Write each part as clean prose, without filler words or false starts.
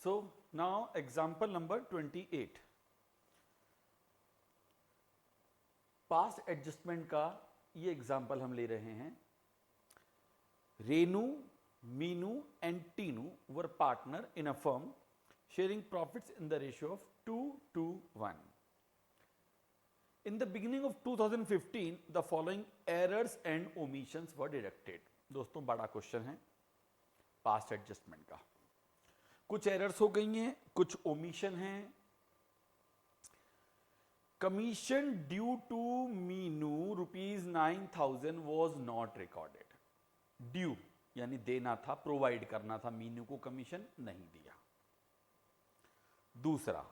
So now example number 28. Past adjustment का ये example हम ले रहे हैं. Renu, Meenu and Tinu were partner in a firm sharing profits in the ratio of 2:1. In the beginning of 2015, the following errors and omissions were deducted. दोस्तों बड़ा question है past adjustment का. कुछ एरर्स हो गई हैं, कुछ ओमिशन हैं. Commission due to Meenu ₹9,000 was not recorded. Due यानी देना था, प्रोवाइड करना था, मीनू को कमीशन नहीं दिया. दूसरा,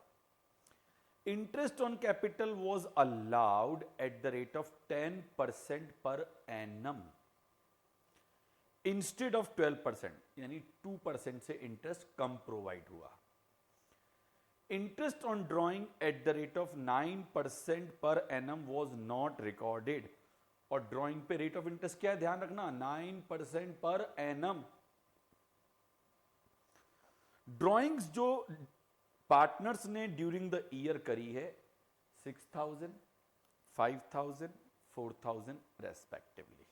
interest on capital was allowed at the rate of 10% per annum instead of 12%, यानी 2% से इंटरेस्ट कम प्रोवाइड हुआ. Interest on drawing at the rate of 9% per annum was not recorded. और ड्रॉइंग पे रेट ऑफ इंटरेस्ट क्या है, ध्यान रखना, 9% per annum. Drawings जो पार्टनर्स ने ड्यूरिंग द ईयर करी है 6,000, 5,000, 4,000 respectively.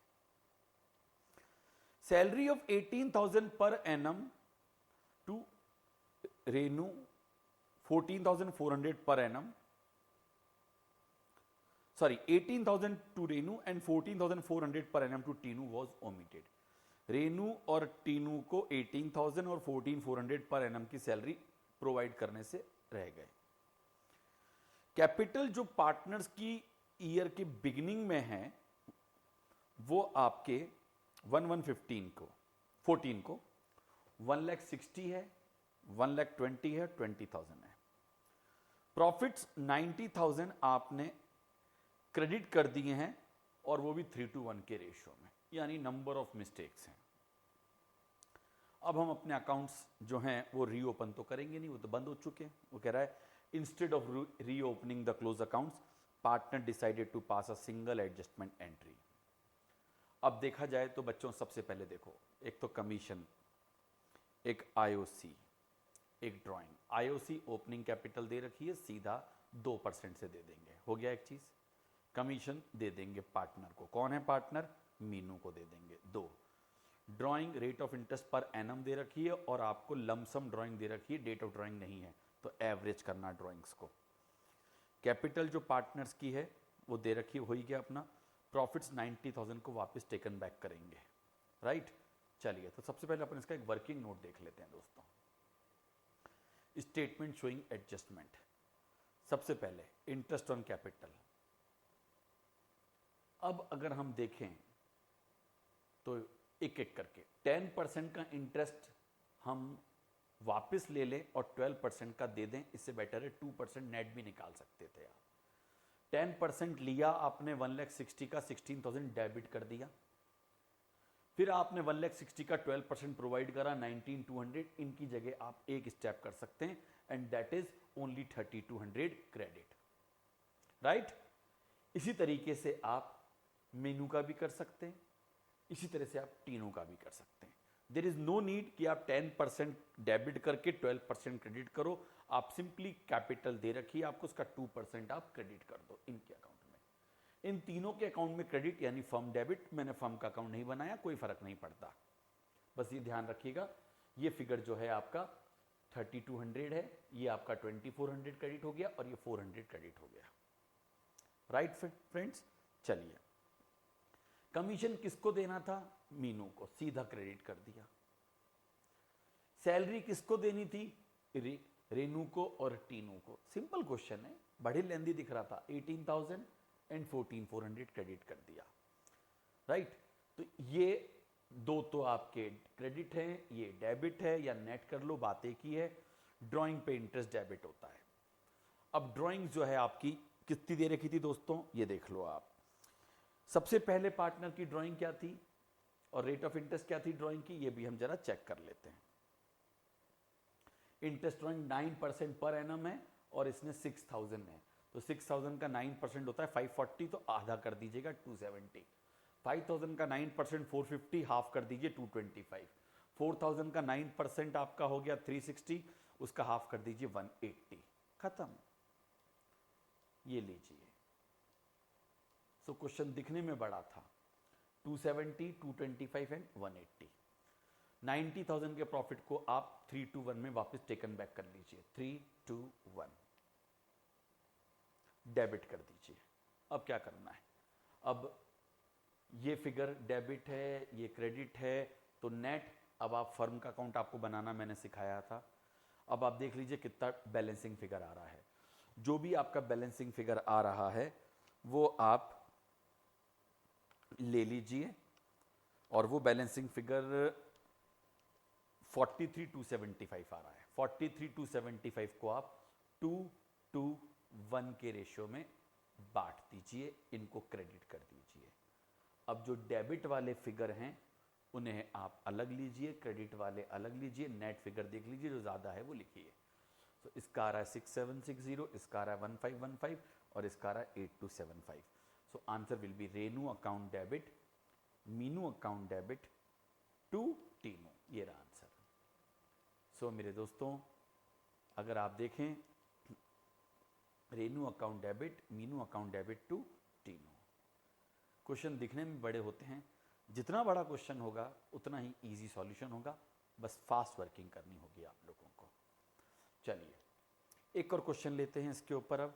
Salary of 18,000 per annum to Renu, 14,400 per annum. Sorry, 18,000 to Renu and 14,400 per annum to Tinu was omitted. Renu और टीनू को 18,000 और 14,400 पर एनम की सैलरी प्रोवाइड करने से रह गए. कैपिटल जो पार्टनर्स की ईयर के बिगिनिंग में है वो आपके 1,115 को 14 को 1,60,000 है, 1,20,000 है, 20,000 है. प्रॉफिट्स 90,000 आपने क्रेडिट कर दिए हैं और वो भी 3:1 के रेशियो में, यानी नंबर ऑफ मिस्टेक्स हैं. अब हम अपने अकाउंट्स जो हैं वो रीओपन तो करेंगे नहीं, वो तो बंद हो चुके हैं. वो कह रहा है instead of reopening the close accounts partner decided to pass a single adjustment entry. अब देखा जाए तो बच्चों सबसे पहले देखो, एक तो कमीशन, एक आईओसी, एक ड्राइंग. आईओसी ओपनिंग कैपिटल दे रखी है, सीधा 2% से दे देंगे, हो गया एक चीज. कमीशन दे देंगे पार्टनर को. कौन है पार्टनर, मीनू को दे देंगे 2. Drawing rate of interest per annum दे रखी है और आपको लमसम ड्राइंग दे रखी है, डेट ऑफ ड्राइंग नहीं है, तो एवरेज करना ड्राइंग्स को. कैपिटल जो पार्टनर्स की है वो दे रखी है, हो ही गया अपना. प्रॉफिट्स 90,000 को वापस टेकन बैक करेंगे, राइट. चलिए, तो सबसे पहले अपन इसका एक वर्किंग नोट देख लेते हैं दोस्तों. Statement showing adjustment. सबसे पहले इंटरेस्ट ऑन कैपिटल. अब अगर हम देखें तो एक एक करके 10% का इंटरेस्ट हम वापस ले लें और 12% का दे दें, इससे बेटर है 2% नेट भी निकाल सकते थे आप. 10% लिया आपने 1,60,000 का, 16,000 डेबिट कर दिया. फिर आपने 1,60,000 का 12% प्रोवाइड करा, 19,200. इनकी जगह आप एक स्टेप कर सकते हैं and that is only 3,200 credit, right. इसी तरीके से आप मेनू का भी कर सकते हैं, इसी तरह से आप टीनू का भी कर सकते हैं. देयर इज नो नीड कि आप 10% डेबिट करके 12% क्रेडिट करो. आप सिंपली कैपिटल दे रखिए आपको, उसका 2% आप क्रेडिट कर दो इनके अकाउंट में. इन तीनों के अकाउंट में क्रेडिट यानी फर्म डेबिट. मैंने फर्म का अकाउंट नहीं बनाया, कोई फर्क नहीं पड़ता, बस ये ध्यान रखिएगा. ये फिगर जो है आपका 3,200 है, ये आपका 2,400 क्रेडिट हो गया और ये 400 क्रेडिट हो गया, राइट फ्रेंड्स. चलिए, कमीशन किसको देना था, मीनू को, सीधा क्रेडिट कर दिया. सैलरी किसको देनी थी, रेनू को और टीनू को. सिंपल क्वेश्चन है, बड़े लेंदी दिख रहा था. 18,000 एंड 14,400 क्रेडिट कर दिया, राइट. तो ये दो तो आपके क्रेडिट हैं, ये डेबिट है, या नेट कर लो, बात एक ही है. ड्राइंग पे इंटरेस्ट डेबिट होता है. अब ड्राइंग जो है आपकी कितनी दे रखी थी दोस्तों, ये देख लो आप. सबसे पहले पार्टनर की ड्राइंग क्या थी और रेट ऑफ इंटरेस्ट क्या थी ड्राइंग की, ये भी हम जरा चेक कर लेते हैं. इंटरेस्ट ड्राइंग 9% पर एनम है और इसने 6,000 है, तो 6,000 का 9% होता है 540, तो आधा कर दीजिएगा 270. 5,000 का 9% 450, हाफ कर दीजिए 225. 4,000 का 9% आपका हो गया 360, उसका हाफ कर दीजिए 180, खत्म। ये लीजिए। सो क्वेश्चन दिखने में बड़ा था, 270, 225 एंड 180। 90,000 के प्रॉफिट को आप 3 to 1 में वापस टेकन बैक कर लीजिए। 3 to 1 डेबिट कर दीजिए। अब क्या करना है, अब ये फिगर डेबिट है, ये क्रेडिट है, तो नेट, अब आप फर्म का अकाउंट आपको बनाना मैंने सिखाया था। अब आप देख लीजिए कितना बैलेंसिंग फिगर आ रहा है। जो भी आपका बैलेंसिंग फिगर आ रहा है वो आप ले लीजिए, और वो बैलेंसिंग फिगर 43,275 आ रहा है। 43,275 को आप 2 to 1 के रेशियो में बांट दीजिए, इनको क्रेडिट कर दीजिए। अब जो डेबिट वाले फिगर हैं उन्हें आप अलग लीजिए, क्रेडिट वाले अलग लीजिए, नेट फिगर देख लीजिए, जो ज़्यादा है वो लिखिए। तो इसका आ रहा है 6760, इसका आ रहा है 1515 और इसका आ रहा है 8275। So answer will be Renu account debit, Meenu account debit to Tinu. ये रहा आंसर। सो मेरे दोस्तों, अगर आप देखें, Renu account debit, Meenu account debit to Tinu. Question दिखने में बड़े होते हैं, जितना बड़ा क्वेश्चन होगा उतना ही इजी सॉल्यूशन होगा, बस फास्ट वर्किंग करनी होगी आप लोगों को। चलिए एक और क्वेश्चन लेते हैं इसके ऊपर। अब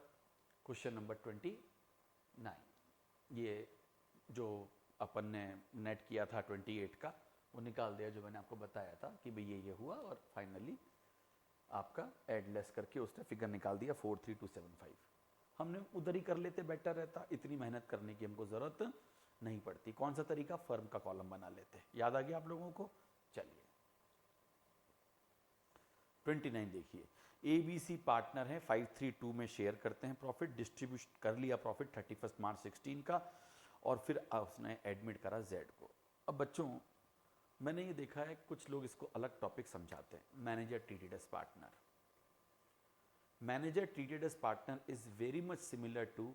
क्वेश्चन नंबर 29, ये जो अपन ने नेट किया था 28 का, वो निकाल दिया, जो मैंने आपको बताया था कि भाई ये हुआ, और फाइनली आपका एड लेस करके उसने फिगर निकाल दिया 43,275। हमने उधर ही कर लेते, बेटर रहता, इतनी मेहनत करने की हमको जरूरत नहीं पड़ती। कौन सा तरीका, फर्म का कॉलम बना लेते। याद आ गया आप लोगों को। चलिए 29 देखिए, ABC पार्टनर है, 532 में शेयर करते हैं प्रॉफिट, डिस्ट्रीब्यूट कर लिया प्रॉफिट 31 मार्च 16 का, और फिर उसने एडमिट करा Z को। अब बच्चों, मैंने ये देखा है कुछ लोग इसको अलग टॉपिक समझाते हैं। Manager treated as partner, manager treated as partner is very much similar to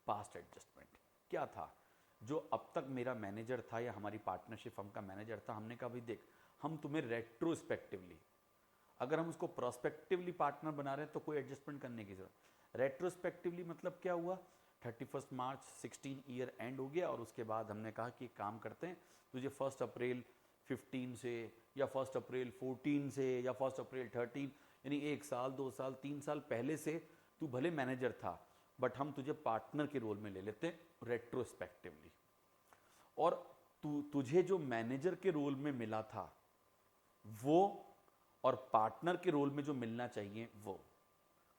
past adjustment. क्या था, जो अब तक मेरा मैनेजर था या हमारी पार्टनरशिप फर्म का मैनेजर था, हमने कहा भाई देख, हम तुम्हें रेट्रोस्पेक्टिवली, अगर हम उसको प्रोस्पेक्टिवली पार्टनर बना रहे हैं तो कोई एडजस्टमेंट करने की जरूरत। रेट्रोस्पेक्टिवली मतलब क्या हुआ, 31 मार्च 16 ईयर एंड हो गया, और उसके बाद हमने कहा कि काम करते हैं, तुझे 1 अप्रैल 15 से, या 1 अप्रैल 14 से, या 1 अप्रैल 13, यानी 1 साल 2 साल 3 साल पहले से तू भले मैनेजर था, बट हम तुझे पार्टनर के रोल में ले लेते हैं रेट्रोस्पेक्टिवली। और तुझे जो मैनेजर के रोल में मिला था वो, और पार्टनर के रोल में जो मिलना चाहिए वो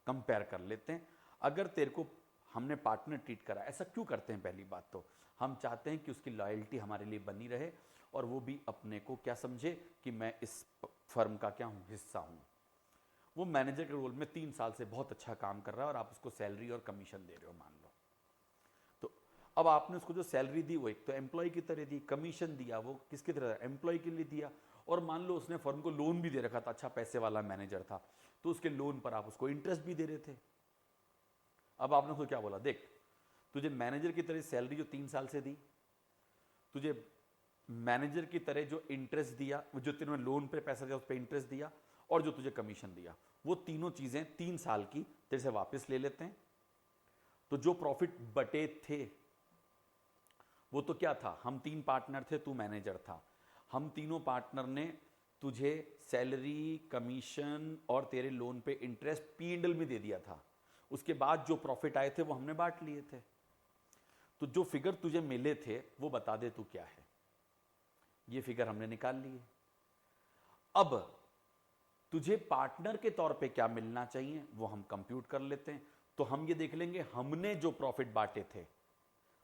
कंपेयर कर लेते हैं। अगर तेरे को हमने पार्टनर ट्रीट करा, ऐसा क्यों करते हैं, पहली बात तो हम चाहते हैं कि उसकी लॉयल्टी हमारे लिए बनी रहे, और वो भी अपने को क्या समझे कि मैं इस फर्म का क्या हूं, हिस्सा हूं। वो मैनेजर के रोल में 3 साल से बहुत अच्छा काम कर रहा है, और आप उसको सैलरी और कमीशन दे रहे हो, मान लो। तो अब आपने उसको जो सैलरी दी वो एक तो एम्प्लॉय की तरह दी, कमीशन दिया वो किसकी तरह, एम्प्लॉय के लिए दिया, और मान लो उसने फर्म को लोन भी दे रखा था, अच्छा पैसे वाला मैनेजर था, तो उसके लोन पर आप उसको इंटरेस्ट भी दे रहे थे। अब आपने उसको क्या बोला, देख तुझे मैनेजर की तरह सैलरी जो 3 साल से दी, तुझे मैनेजर की तरह जो इंटरेस्ट दिया, जो तेरे लोन पे पैसा दिया उस पर इंटरेस्ट दिया, और जो तुझे कमीशन दिया, वो तीनों चीजें 3 साल की तेरे से वापस ले लेते हैं। तो जो प्रॉफिट बटे थे वो तो क्या था, हम 3 पार्टनर थे, तू मैनेजर था, हम तीनों पार्टनर ने तुझे सैलरी, कमीशन और तेरे लोन पे इंटरेस्ट P&L में दे दिया था। उसके बाद जो प्रॉफिट आए थे वो हमने बांट लिए थे। तो जो फिगर तुझे मिले थे वो बता दे तू क्या है। ये फिगर हमने निकाल लिए। अब तुझे पार्टनर के तौर पे क्या मिलना चाहिए वो हम कंप्यूट कर लेते हैं। तो हम ये देख लेंगे, हमने जो प्रॉफिट बांटे थे,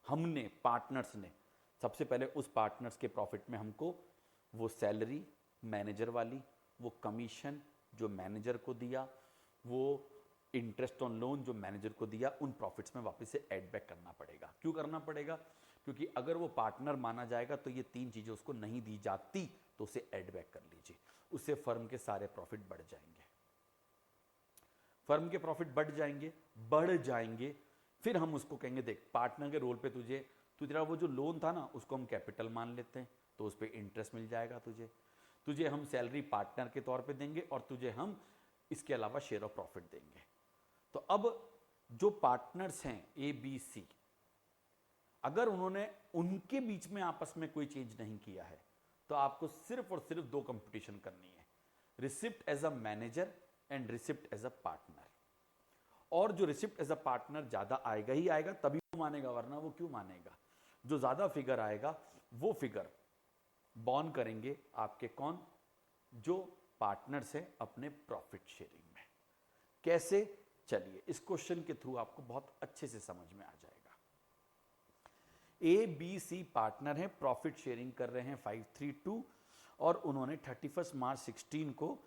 हमने पार्टनर्स ने, सबसे पहले उस पार्टनर्स के प्रॉफिट में हमको वो सैलरी मैनेजर वाली, वो कमीशन जो मैनेजर को दिया, वो इंटरेस्ट ऑन लोन जो मैनेजर को दिया, उन प्रॉफिट्स में वापस से ऐड बैक करना पड़ेगा। क्यों करना पड़ेगा, क्योंकि अगर वो पार्टनर माना जाएगा तो ये 3 चीजें उसको नहीं दी जाती, तो उसे ऐड बैक कर लीजिए, उससे फर्म के सारे प्रॉफिट बढ़ जाएंगे। फर्म के प्रॉफिट बढ़ जाएंगे, फिर हम उसको कहेंगे देख पार्टनर के रोल पे तुझे वो जो लोन था ना उसको हम कैपिटल मान लेते हैं, तो उस पर इंटरेस्ट मिल जाएगा तुझे हम सैलरी पार्टनर के तौर पे देंगे, और तुझे हम इसके अलावा शेयर ऑफ प्रॉफिट देंगे। तो अब जो पार्टनर्स हैं ए बी सी, अगर उन्होंने उनके बीच में आपस में कोई चेंज नहीं किया है तो आपको सिर्फ और सिर्फ दो कंपटीशन करनी है, receipt as a manager and receipt as a partner. और जो रिसिप्ट एज अ पार्टनर ज्यादा आएगा ही आएगा तभी वो मानेगा, वरना वो क्यों मानेगा। जो ज्यादा फिगर आएगा वो फिगर बॉर्न करेंगे आपके कौन, जो पार्टनर्स है अपने प्रॉफिट शेयरिंग में। कैसे, चलिए इस क्वेश्चन के थ्रू आपको बहुत अच्छे से समझ में आ जाएगा। ए बी सी पार्टनर हैं, प्रॉफिट शेयरिंग कर रहे हैं 532, और उन्होंने 31 मार्च 16 को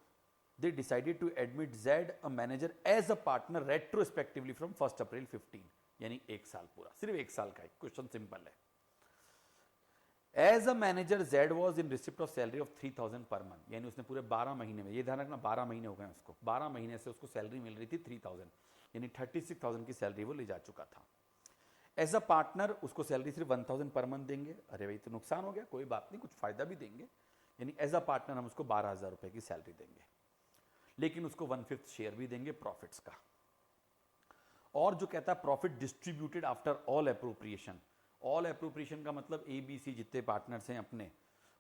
they decided to admit Z a manager as a partner retrospectively from 1st April 15, यानी एक साल पूरा, सिर्फ एक साल का है, क्वेश्चन सिंपल है। As a manager Z was in receipt of salary of 3000 per month, यानी उसने पूरे 12 महीने में, ये ध्यान रखना 12 महीने हो गए उसको, 12 महीने से उसको सैलरी मिल रही थी 3000, यानी 36,000 की सैलरी वो ले जा चुका था। एज अ पार्टनर उसको सैलरी सिर्फ 1000 पर मंथ देंगे। अरे भाई तो नुकसान हो गया, कोई बात नहीं, कुछ फायदा भी देंगे, यानी एज अ पार्टनर हम उसको 12,000 रुपए की सैलरी देंगे, लेकिन उसको 1/5 शेयर भी देंगे प्रॉफिट्स का। और जो कहता है profit distributed after all appropriation, all appropriation का मतलब ए बी सी जितने पार्टनर्स हैं अपने,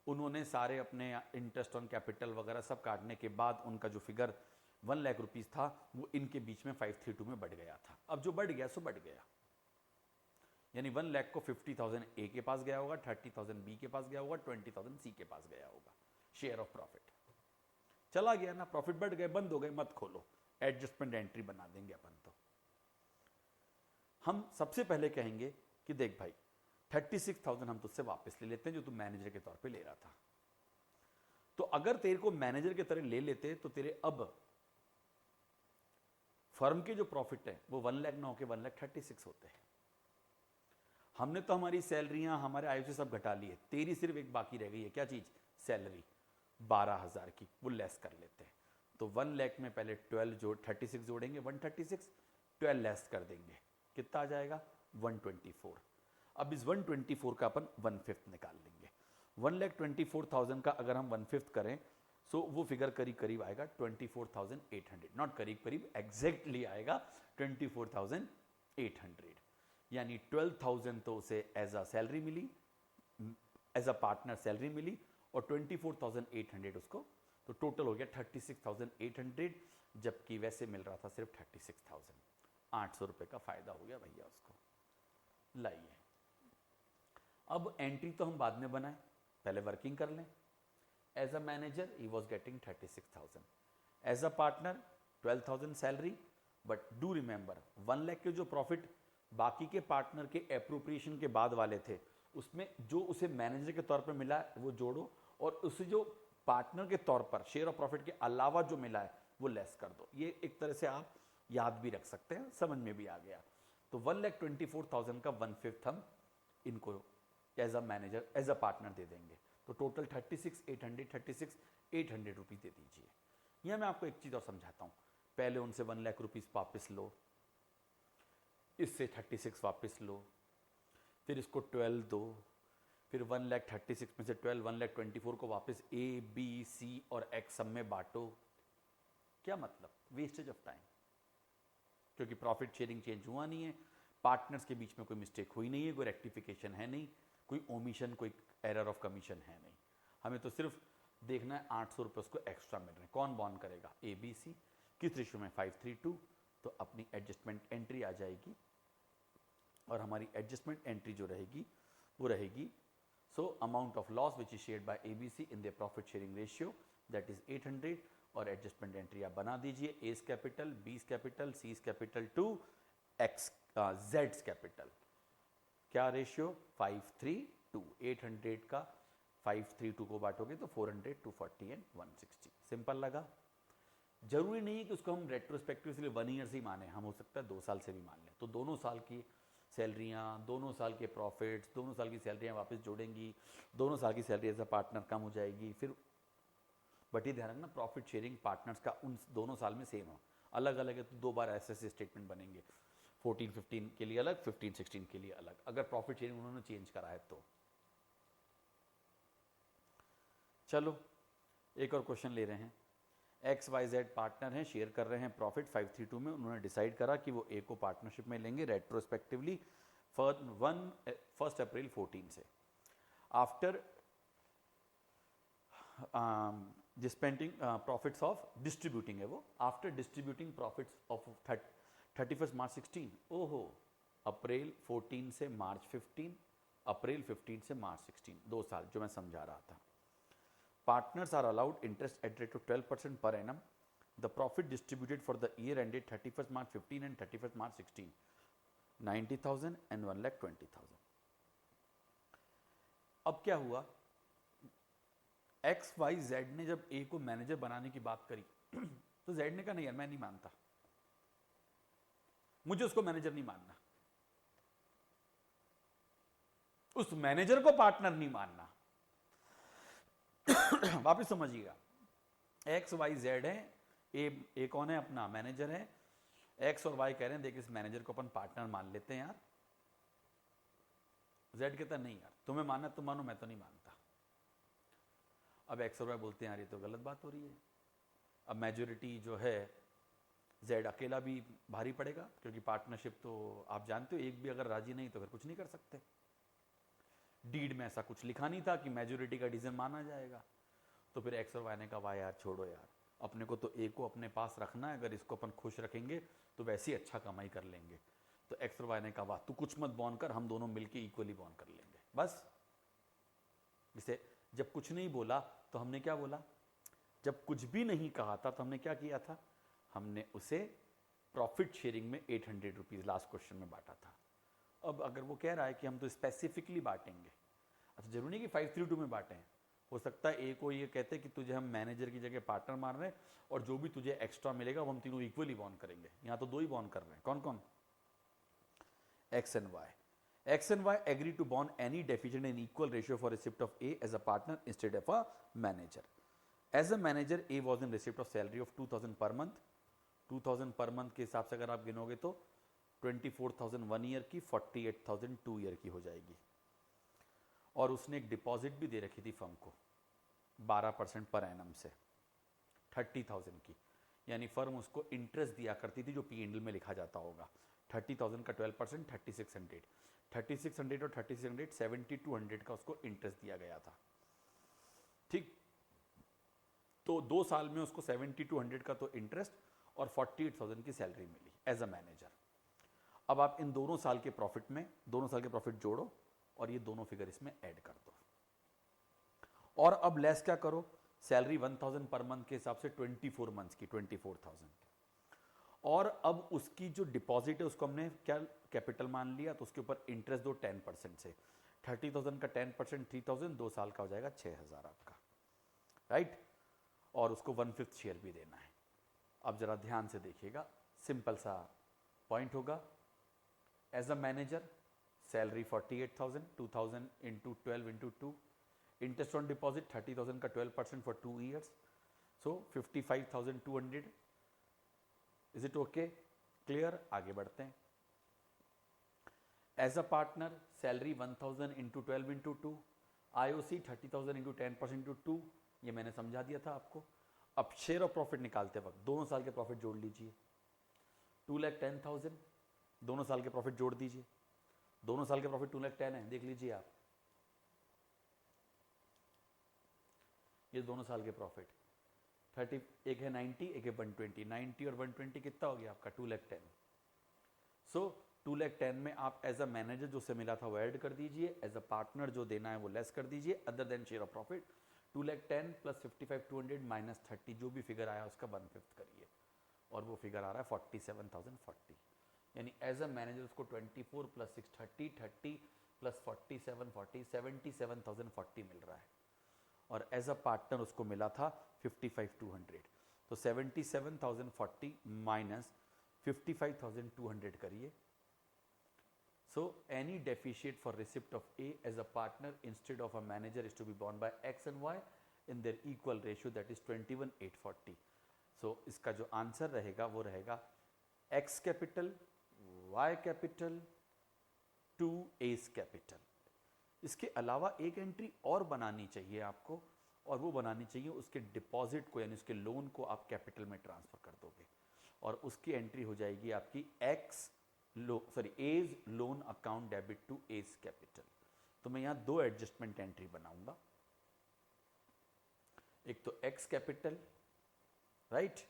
उन्होंने सारे अपने इंटरेस्ट ऑन कैपिटल वगैरह सब काटने के बाद उनका जो फिगर 1 लाख रुपीज था वो इनके बीच में 532 में बढ़ गया था। अब जो बढ़ गया सो बढ़ गया, यानी 1 लाख को 50,000 ए के पास गया होगा, 30,000 बी के पास गया होगा, 20,000 सी के पास गया होगा। शेयर ऑफ प्रॉफिट चला गया ना, प्रॉफिट बढ़ गए, बंद हो गए, मत खोलो, एडजस्टमेंट एंट्री बना देंगे अपन। तो हम सबसे पहले कहेंगे कि देख भाई 36,000 हम तुझसे वापस ले लेते हैं जो तू मैनेजर के तौर पे ले रहा था। तो अगर तेरे को मैनेजर के तरह ले लेते तो तेरे अब फर्म के जो प्रॉफिट है वो 1 लाख ना होकर 1,36,000 होते हैं। हमने तो हमारी सैलरियां हमारे आयु से सब घटा ली है, तेरी सिर्फ एक बाकी रह गई है, क्या चीज, सैलरी 12,000 की, वो लेस कर लेते हैं। तो 1 लाख में पहले 36 जोड़ेंगे, 136, 12 लेस कर देंगे, कितना आ जाएगा 124। अब इस 124 का अपन 1/5 निकाल लेंगे। 1,24,000 का अगर हम 1/5 करें सो वो फिगर करीब करीब आएगा 24,800, नॉट करीब करीब, एग्जैक्टली आएगा 24,800, यानी 12,000 तो उसे एज अ सैलरी मिली, एज अ पार्टनर सैलरी मिली, और 24,800 उसको, तो टोटल हो गया 36,800, जबकि वैसे मिल रहा था सिर्फ 36,000। 800 रुपए का फायदा हो गया भैया उसको। लाइए अब एंट्री तो हम बाद में बनाएं, पहले वर्किंग कर लें। As a manager he was getting 36,000, as a partner 12,000 salary, but do remember 1 lakh के जो प्रॉफिट बाकी के पार्टनर के एप्रोप्रिएशन के बाद वाले थे उसमें जो उसे मैनेजर के तौर पर मिला वो जोड़ो, और उसे जो पार्टनर के तौर पर शेयर ऑफ प्रॉफिट के अलावा जो मिला है वो लेस कर दो। ये एक तरह से आप याद भी रख सकते हैं, समझ में भी आ गया। तो 1,24,000 का 1/5 हम इनको as a manager as a partner दे देंगे, तो टोटल 36,800 रुपीज दे दीजिए। यह मैं आपको एक चीज और समझाता हूं, पहले उनसे 1 लाख रुपीज वापस लो, इससे 36 वापस लो, फिर इसको 12 दो, फिर 1,36,000 में से 12 1,24,000 को वापस ए बी सी और एक्स सब में बांटो। क्या मतलब, वेस्टेज ऑफ टाइम, क्योंकि प्रॉफिट शेयरिंग चेंज हुआ नहीं है, पार्टनर्स के बीच में कोई मिस्टेक हुई नहीं है, कोई रेक्टिफिकेशन है नहीं, कोई ओमिशन, कोई एरर ऑफ कमीशन है नहीं। हमें तो सिर्फ देखना है 800 रुपये उसको एक्स्ट्रा मिल रहे हैं, कौन बॉन्ड करेगा, ए बी सी, किस रेशियो में 532, तो अपनी एडजस्टमेंट एंट्री आ जाएगी, और हमारी एडजस्टमेंट एंट्री जो रहेगी वो रहेगी so amount of loss which is shared by ABC in the profit sharing ratio, that is 800, और एडजस्टमेंट एंट्री आप बना दीजिए, A's capital, B's capital, C's capital to X जेड्स कैपिटल, क्या रेशियो 532, 800 का 532 को बांटोगे तो 400, 240 एंड 160। सिंपल लगा। जरूरी नहीं है कि उसको हम रेट्रोस्पेक्टिव इसलिए 1 ईयर से ही माने, हम हो सकता है 2 साल से भी मान लें, तो दोनों साल की सैलरियाँ, दोनों साल के प्रॉफिट्स, दोनों साल की सैलरियाँ वापस जोड़ेंगी, दोनों साल की सैलरी एज अ पार्टनर कम हो जाएगी, फिर बट ये ध्यान रखना प्रॉफिट शेयरिंग पार्टनर्स का उन दोनों साल में सेम हो, अलग अलग है तो 2 बार ऐसे स्टेटमेंट बनेंगे, 14-15 के लिए अलग, 15-16 के लिए अलग, अगर प्रॉफिट शेयरिंग उन्होंने चेंज करा है तो। चलो एक और क्वेश्चन ले रहे हैं। एक्स वाई जेड पार्टनर हैं, शेयर कर रहे हैं प्रॉफिट 532 में। उन्होंने डिसाइड करा कि वो ए को पार्टनरशिप में लेंगे रेट्रोस्पेक्टिवली 1 अप्रैल 14 से। After dispensing profits of distributing है वो, आफ्टर डिस्ट्रीब्यूटिंग प्रॉफिट्स ऑफ 31 मार्च 16, ओहो, अप्रैल 14 से मार्च 15, अप्रैल 15 से मार्च 16, 2 साल जो मैं समझा रहा था। Partners are allowed interest at rate of 12% per annum. The profit distributed for the year ended 31st March 15 and 31st March 16, 90,000 and 1,20,000. अब क्या हुआ, एक्स वाई जेड ने जब ए को मैनेजर बनाने की बात करी तो जेड ने कहा नहीं यार मैं नहीं मानता, मुझे उसको मैनेजर नहीं मानना, उस मैनेजर को पार्टनर नहीं मानना। वापिस समझिएगा, एक्स वाई जेड है, ए कौन है, अपना मैनेजर है। एक्स और वाई कह रहे हैं देख इस मैनेजर को अपन पार्टनर मान लेते हैं यार। जेड कहता नहीं यार तुम्हें मानना तुम मानो, मैं तो नहीं मानता। अब एक्स और वाई बोलते हैं यार ये तो गलत बात हो रही है। अब मेजोरिटी जो है जेड अकेला भी भारी पड़ेगा, क्योंकि पार्टनरशिप तो आप जानते हो एक भी अगर राजी नहीं तो फिर कुछ नहीं कर सकते। डीड में ऐसा कुछ लिखा नहीं था कि मेजोरिटी का डिसीजन माना जाएगा। तो फिर एक्स और वाई ने कहा वाह यार छोड़ो यार, अपने को तो ए को अपने पास रखना है, अगर इसको अपन खुश रखेंगे तो वैसे ही अच्छा कमाई कर लेंगे। तो एक्स और वाई ने कहा वाह तू कुछ मत बॉन्ड कर, हम दोनों मिलके इक्वली बॉन्ड कर लेंगे। बस इसे जब कुछ नहीं बोला तो हमने क्या बोला, जब कुछ भी नहीं कहा था तो हमने क्या किया था, हमने उसे प्रॉफिट शेयरिंग में 800 रुपीज लास्ट क्वेश्चन में बांटा था। अब अगर वो कह रहा है कि हम तो स्पेसिफिकली बांटेंगे, अच्छा जरूरी नहीं कि 532 में बांटें, हो सकता है ए को ये कहते हैं कि तुझे हम मैनेजर की जगह पार्टनर मार रहे हैं और जो भी तुझे एक्स्ट्रा मिलेगा वो हम तीनों इक्वली बॉन्ड करेंगे। यहां तो 2 ही बॉन्ड कर रहे हैं, कौन कौन, X and Y. X and Y agree to bond any deficient in equal ratio for receipt of A as a partner instead of a manager. As a manager A was in receipt of salary of 2000 per month. 2000 per month के हिसाब से अगर आप गिनोगे तो 24,000 1 year की, 48,000 2 year की हो जाएगी। और उसने एक डिपॉजिट भी दे रखी थी फर्म को 12% पर एनम से 30,000 की, यानी फर्म उसको इंटरेस्ट दिया करती थी जो P&L में लिखा जाता होगा। 30,000 का 12% 3600, 3600 और 3600 7200 का उसको इंटरेस्ट दिया गया था। ठीक, तो 2 साल में उसको 7200 का तो इंटरेस्ट और 48,000 की सैलरी मिली एज अ मैनेजर। अब आप इन दोनों साल के प्रॉफिट में दोनों साल के प्रॉफिट जोड़ो और ये दोनों फिगर इसमें ऐड कर दो, और अब लेस क्या करो, सैलरी 1000 पर मंथ के हिसाब से 24 मंथ्स की 24,000, और अब उसकी जो डिपॉजिट है उसको हमने क्या कैपिटल मान लिया, तो उसके ऊपर इंटरेस्ट दो 10% से। 30,000 का 10% 3,000, 2 साल का हो जाएगा 6,000 आपका, राइट। और उसको 1/5 शेयर भी देना है। अब जरा ध्यान से देखिएगा, सिंपल सा पॉइंट होगा। As a manager salary 48,000, 2,000 into 12 into 2, interest on deposit 30,000 का 12% for 2 years, so 55,200। Is it okay, clear, आगे बढ़ते हैं। As a partner salary 1,000 into 12 into 2, IOC 30,000 into 10% into 2, ये मैंने समझा दिया था आपको। अब शेयर ऑफ प्रॉफिट निकालते वक्त दोनों साल के प्रॉफिट जोड़ लीजिए, 2,10,000, दोनों साल के प्रॉफिट जोड़ दीजिए, दोनों साल के प्रॉफिट 2,10,000 है, देख लीजिए आप, ये दोनों साल के प्रॉफिट 30, एक है 90, एक है 120, 90 और 120 कितना हो गया आपका 2,10,000। सो 2,10,000 में आप एज अ मैनेजर जो से मिला था वो ऐड कर दीजिए, एज अ पार्टनर जो देना है वो लेस कर दीजिए, other than share of profit 2,10,000 plus 55,200 minus 30, जो भी फिगर आया उसका 1/5 करिए, और वो फिगर आ रहा है 47,040। यानी एज अ मैनेजर उसको 24 प्लस 6 30 प्लस 47 40 77,040 मिल रहा है, और एज अ पार्टनर उसको मिला था 55,200। तो 77,040 माइनस 55,200 करिए। So any deficient for receipt of A as a partner instead of a manager is to be borne by X and Y in their equal ratio, that is 21,840। So इसका जो answer रहेगा वो रहेगा X capital Y capital to A's capital. इसके अलावा एक entry और बनानी चाहिए आपको, और वो बनानी चाहिए उसके डिपॉजिट को, यानी उसके लोन को आप कैपिटल में ट्रांसफर कर दोगे और उसकी एंट्री हो जाएगी आपकी A's loan account debit to A's capital. तो मैं यहां दो एडजस्टमेंट एंट्री बनाऊंगा, एक तो X capital, right,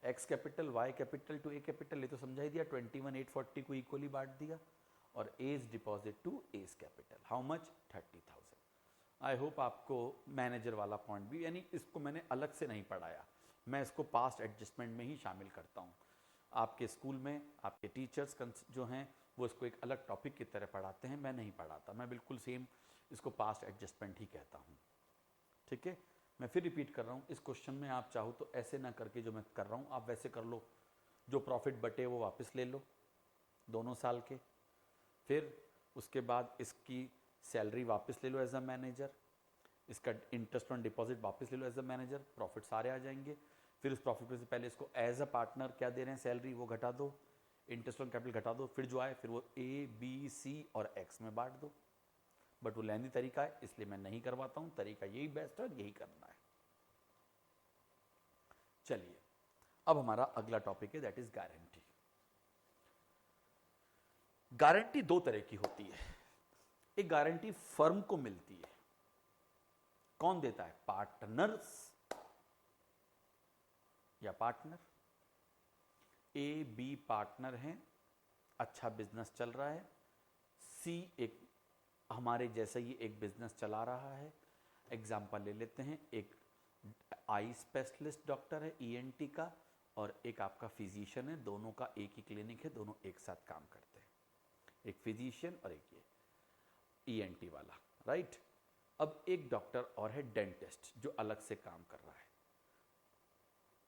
X capital Y capital to A capital, ये तो समझा ही दिया, 21,840 को इक्वली बांट दिया, और A's deposit to A's capital, how much, 30,000। I hope आपको मैनेजर वाला पॉइंट भी, यानी इसको मैंने अलग से नहीं पढ़ाया, मैं इसको पास्ट एडजस्टमेंट में ही शामिल करता हूँ। आपके स्कूल में आपके टीचर्स जो हैं वो इसको एक अलग टॉपिक की तरह पढ़ाते हैं, मैं नहीं पढ़ाता, मैं बिल्कुल सेम इसको पास्ट एडजस्टमेंट ही कहता हूँ। ठीक है, मैं फिर रिपीट कर रहा हूँ, इस क्वेश्चन में आप चाहो तो ऐसे ना करके जो मैं कर रहा हूँ आप वैसे कर लो, जो प्रॉफिट बटे वो वापस ले लो दोनों साल के, फिर उसके बाद इसकी सैलरी वापस ले लो एज अ मैनेजर, इसका इंटरेस्ट ऑन डिपॉजिट वापस ले लो एज अ मैनेजर, प्रॉफिट सारे आ जाएंगे। फिर उस प्रॉफिट में से पहले इसको एज अ पार्टनर क्या दे रहे हैं सैलरी वो घटा दो, इंटरेस्ट ऑन कैपिटल घटा दो, फिर जो आए फिर वो ए बी सी और एक्स में बांट दो। बट वो लेंदी तरीका है इसलिए मैं नहीं करवाता हूं, तरीका यही बेस्ट है और यही करना है। चलिए अब हमारा अगला टॉपिक है दैट इज गारंटी। गारंटी दो तरह की होती है, एक गारंटी फर्म को मिलती है, कौन देता है, पार्टनर्स या पार्टनर, ए बी पार्टनर हैं, अच्छा बिजनेस चल रहा है, सी एक हमारे जैसा ही एक बिजनेस चला रहा है। एग्जाम्पल ले लेते हैं, एक आई स्पेशलिस्ट डॉक्टर है ईएनटी का और एक आपका फिजिशियन है, दोनों का एक ही क्लिनिक है, दोनों एक साथ काम करते हैं, एक फिजिशियन और एक ये ईएनटी वाला, राइट। अब एक डॉक्टर और है डेंटिस्ट जो अलग से काम कर रहा है,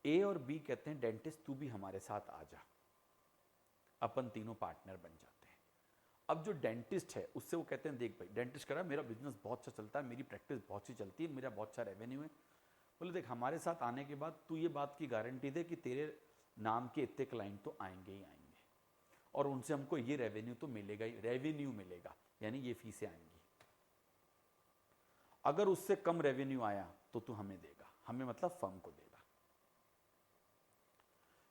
ए और बी कहते हैं डेंटिस्ट तू भी हमारे साथ आ जा, अपन तीनों पार्टनर बन जाते हैं। अब जो डेंटिस्ट है उससे वो कहते हैं देख भाई डेंटिस्ट करा मेरा बिजनेस बहुत अच्छा चलता है, मेरी प्रैक्टिस बहुत अच्छी चलती है, मेरा बहुत अच्छा रेवेन्यू है, बोले देख हमारे साथ आने के बाद तू ये बात की गारंटी दे कि तेरे नाम के इतने क्लाइंट तो आएंगे ही आएंगे और उनसे हमको ये रेवेन्यू तो मिलेगा ही, रेवेन्यू मिलेगा यानी ये फीसें आएंगी, अगर उससे कम रेवेन्यू आया तो तू हमें देगा, हमें मतलब फर्म को देगा।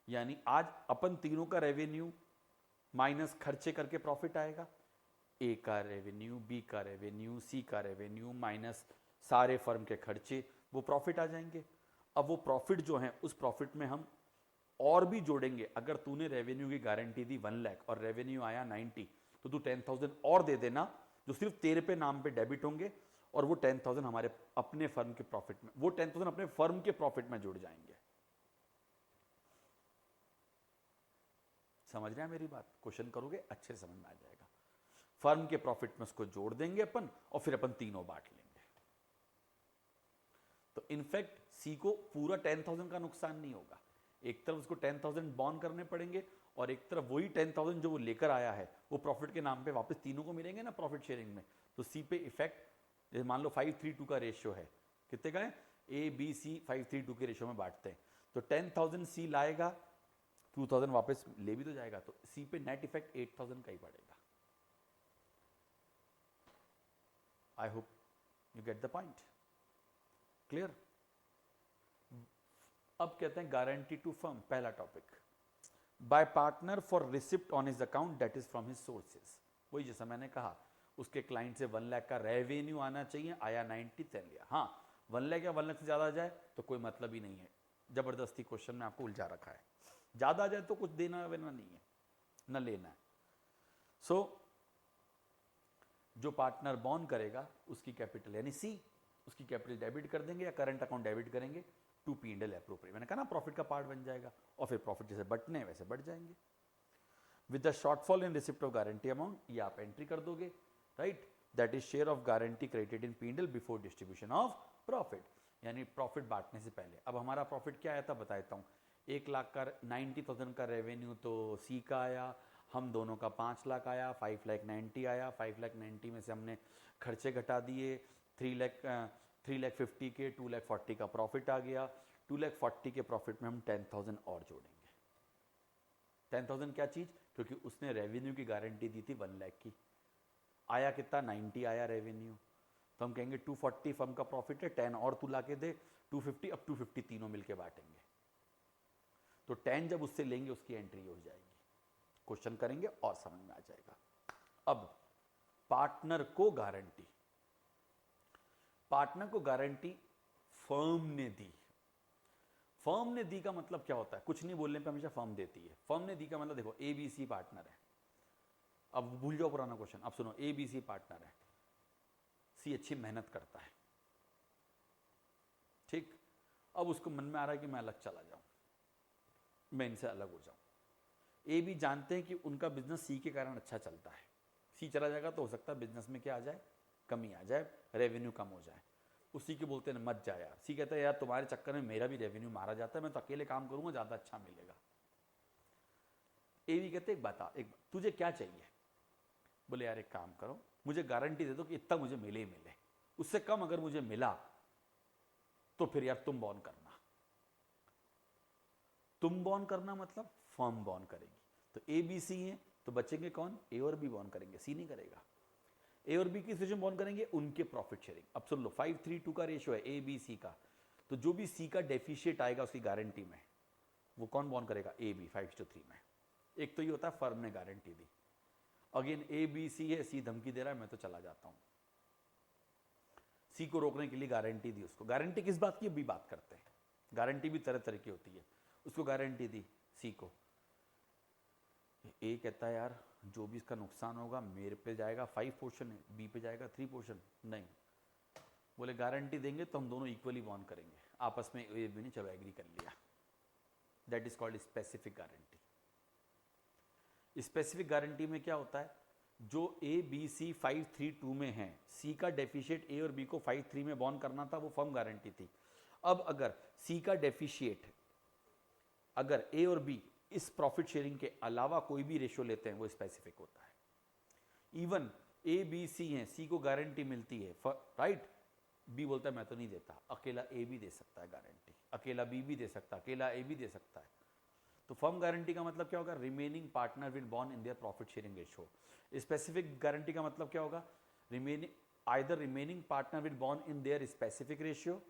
यानी आज अपन तीनों का रेवेन्यू माइनस खर्चे करके प्रॉफिट आएगा, ए का रेवेन्यू, बी का रेवेन्यू, सी का रेवेन्यू माइनस सारे फर्म के खर्चे, वो प्रॉफिट आ जाएंगे। अब वो प्रॉफिट जो है उस प्रॉफिट में हम और भी जोड़ेंगे, अगर तूने रेवेन्यू की गारंटी दी 1 लाख और रेवेन्यू आया 90 तो तू 10,000 और दे देना जो सिर्फ तेरे पे नाम पे डेबिट होंगे और वो 10,000 हमारे अपने फर्म के प्रॉफिट में, वो 10,000 अपने फर्म के प्रॉफिट में जुड़ जाएंगे। समझ रहे हैं मेरी बात, क्वेश्चन करोगे अच्छे से समझ में आ जाएगा। फर्म के प्रॉफिट में उसको जोड़ देंगे अपन और फिर अपन तीनों बांट लेंगे। तो इनफैक्ट सी को पूरा 10,000 का नुकसान नहीं होगा, एक तरफ उसको 10,000 बॉन्ड करने पड़ेंगे और एक तरफ वही 10,000 जो वो लेकर आया है वो प्रॉफिट के नाम पे वापस तीनों को मिलेंगे ना प्रॉफिट शेयरिंग में। तो सी पे इफेक्ट, जैसे मान लो 5:3:2 का रेशियो है, कितने का है, ए बी सी 5:3:2 के रेशियो में बांटते हैं, तो 10,000 सी लाएगा, 2,000 वापस ले भी तो जाएगा, तो सी पे नेट इफेक्ट 8,000 का ही पड़ेगा। I hope you get the point, clear. अब कहते हैं गारंटी टू फर्म, पहला topic, bye partner for receipt on his account that is from his sources. वही जैसा मैंने कहा उसके क्लाइंट से 1 लाख का रेवेन्यू आना चाहिए, आया 90 चल लिया, हाँ 1 लाख या 1 लाख से ज्यादा आ जाए तो कोई मतलब ही नहीं है, जबरदस्ती क्वेश्चन में आपको उलझा रखा है, ज्यादा आ जाए तो कुछ देना वेना नहीं है न लेना है। सो जो पार्टनर बॉन्ड करेगा उसकी कैपिटल यानी सी, उसकी कैपिटल डेबिट कर देंगे या करंट अकाउंट डेबिट करेंगे टू P&L अप्रोप्रिएट, मैंने कहा ना प्रॉफिट का पार्ट बन जाएगा और फिर प्रॉफिट जैसे बटने वैसे बढ़ जाएंगे। With the shortfall in receipt of guarantee amount, ये आप एंट्री कर दोगे, right, that is share of guarantee credited in P&L before distribution of profit, यानी प्रॉफिट बांटने से पहले। अब हमारा प्रॉफिट क्या आया था बता देता हूँ, 1 लाख का 90,000 का रेवेन्यू तो सी का आया, हम दोनों का 5 लाख आया, 5,90,000 आया, 5,90,000 में से हमने खर्चे घटा दिए, 3,50,000 के 2,40,000 का प्रॉफिट आ गया, 2,40,000 के प्रॉफिट में हम 10,000 और जोड़ेंगे। 10,000 क्या चीज, क्योंकि उसने रेवेन्यू की गारंटी दी थी 1 लाख की, आया कितना 90 आया रेवेन्यू, तो हम कहेंगे 240 फर्म का प्रॉफिट है, 10 और तू लाके दे, 250, अब 250 तीनों मिलके बांटेंगे। तो 10 जब उससे लेंगे उसकी एंट्री हो जाएगी। क्वेश्चन करेंगे और समझ में आ जाएगा। अब पार्टनर को गारंटी, पार्टनर को गारंटी फर्म ने दी। फर्म ने दी का मतलब क्या होता है? कुछ नहीं बोलने पे हमेशा फर्म देती है। फर्म ने दी का मतलब देखो, ए बी सी पार्टनर है। अब भूल जाओ पुराना क्वेश्चन, अब सुनो, ए बी सी पार्टनर है, सी अच्छी मेहनत करता है, ठीक। अब उसको मन में आ रहा है कि मैं अलग चला जाऊं, मैं इनसे अलग हो जाऊं। ए बी जानते हैं कि उनका बिजनेस सी के कारण अच्छा चलता है, सी चला जाएगा तो हो सकता है बिजनेस में क्या आ जाए, कमी आ जाए, रेवेन्यू कम हो जाए। उसी के बोलते हैं मत जा यार। सी कहता है यार तुम्हारे चक्कर में मेरा भी रेवेन्यू मारा जाता है, मैं तो अकेले काम करूंगा, ज्यादा अच्छा मिलेगा। ए बी कहते एक बता, एक तुझे क्या चाहिए? बोले यार एक काम करो, मुझे गारंटी दे दो कि इतना मुझे मिले ही मिले, उससे कम अगर मुझे मिला तो फिर यार तुम बॉन्ड करना। तुम बॉन्ड करना मतलब फर्म बॉन्ड करेगी। तो ए बी सी है तो बचेंगे कौन? ए और बी बॉन्ड करेंगे, सी नहीं करेगा। ए और बी किस रेशियो में बॉन्ड करेंगे? उनके प्रॉफिट शेयरिंग। अब सुन लो, 5:3:2 का रेशियो है ए बी सी का, तो जो भी सी का डेफिशिएट आएगा उसकी गारंटी में, वो कौन बॉन्ड करेगा? ए बी 5:3 में। एक तो ये होता है फर्म ने गारंटी दी। अगेन ए बी सी है, सी धमकी दे रहा है मैं तो चला जाता हूं, सी को रोकने के लिए गारंटी दी उसको। गारंटी किस बात की अभी बात करते हैं, गारंटी भी तरह तरह की होती है। उसको गारंटी दी सी को, ए कहता है यार जो भी इसका नुकसान होगा मेरे पे जाएगा 5 पोर्शन है, बी पे जाएगा 3 पोर्शन। नहीं, बोले गारंटी देंगे तो हम दोनों इक्वली बॉन्ड करेंगे। आपस में ए बी ने चलो एग्री कर लिया, that is called specific guarantee. Specific guarantee में क्या होता है? जो ए बी सी 5:3:2 में है, सी का डेफिशिएट ए और बी को 5:3 में बॉन्ड करना था, वो फर्म गारंटी थी। अब अगर सी का डेफिशिएट, अगर ए और बी इस प्रॉफिट शेयरिंग के अलावा कोई भी रेशियो लेते हैं वो स्पेसिफिक होता है। इवन ए बी सी है, सी को गारंटी मिलती है, राइट, बी बोलता है मैं तो नहीं देता, अकेला ए भी दे सकता है गारंटी, अकेला बी भी दे सकता है, अकेला ए भी दे सकता है। तो फर्म गारंटी का मतलब क्या होगा? Remaining partner will bond in their profit sharing ratio. Specific guarantee का मतलब क्या होगा? Remaining, either remaining partner will bond in their specific ratio,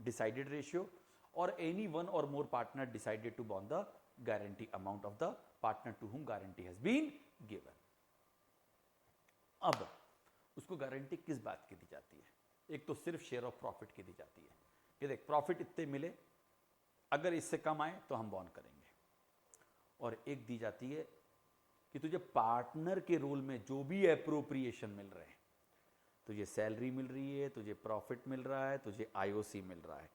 decided ratio, और any one or more partner decided to bond the guarantee amount of the partner to whom guarantee has been given. अब उसको guarantee किस बात की दी जाती है? एक तो सिर्फ शेयर ऑफ प्रॉफिट की दी जाती है कि देख प्रॉफिट इतने मिले, अगर इससे कम आए तो हम बॉन्ड करेंगे। और एक दी जाती है कि तुझे पार्टनर के रोल में जो भी एप्रोप्रिएशन मिल रहे हैं, तुझे सैलरी मिल रही है, तुझे प्रॉफिट मिल रहा है, तुझे आईओसी मिल रहा है,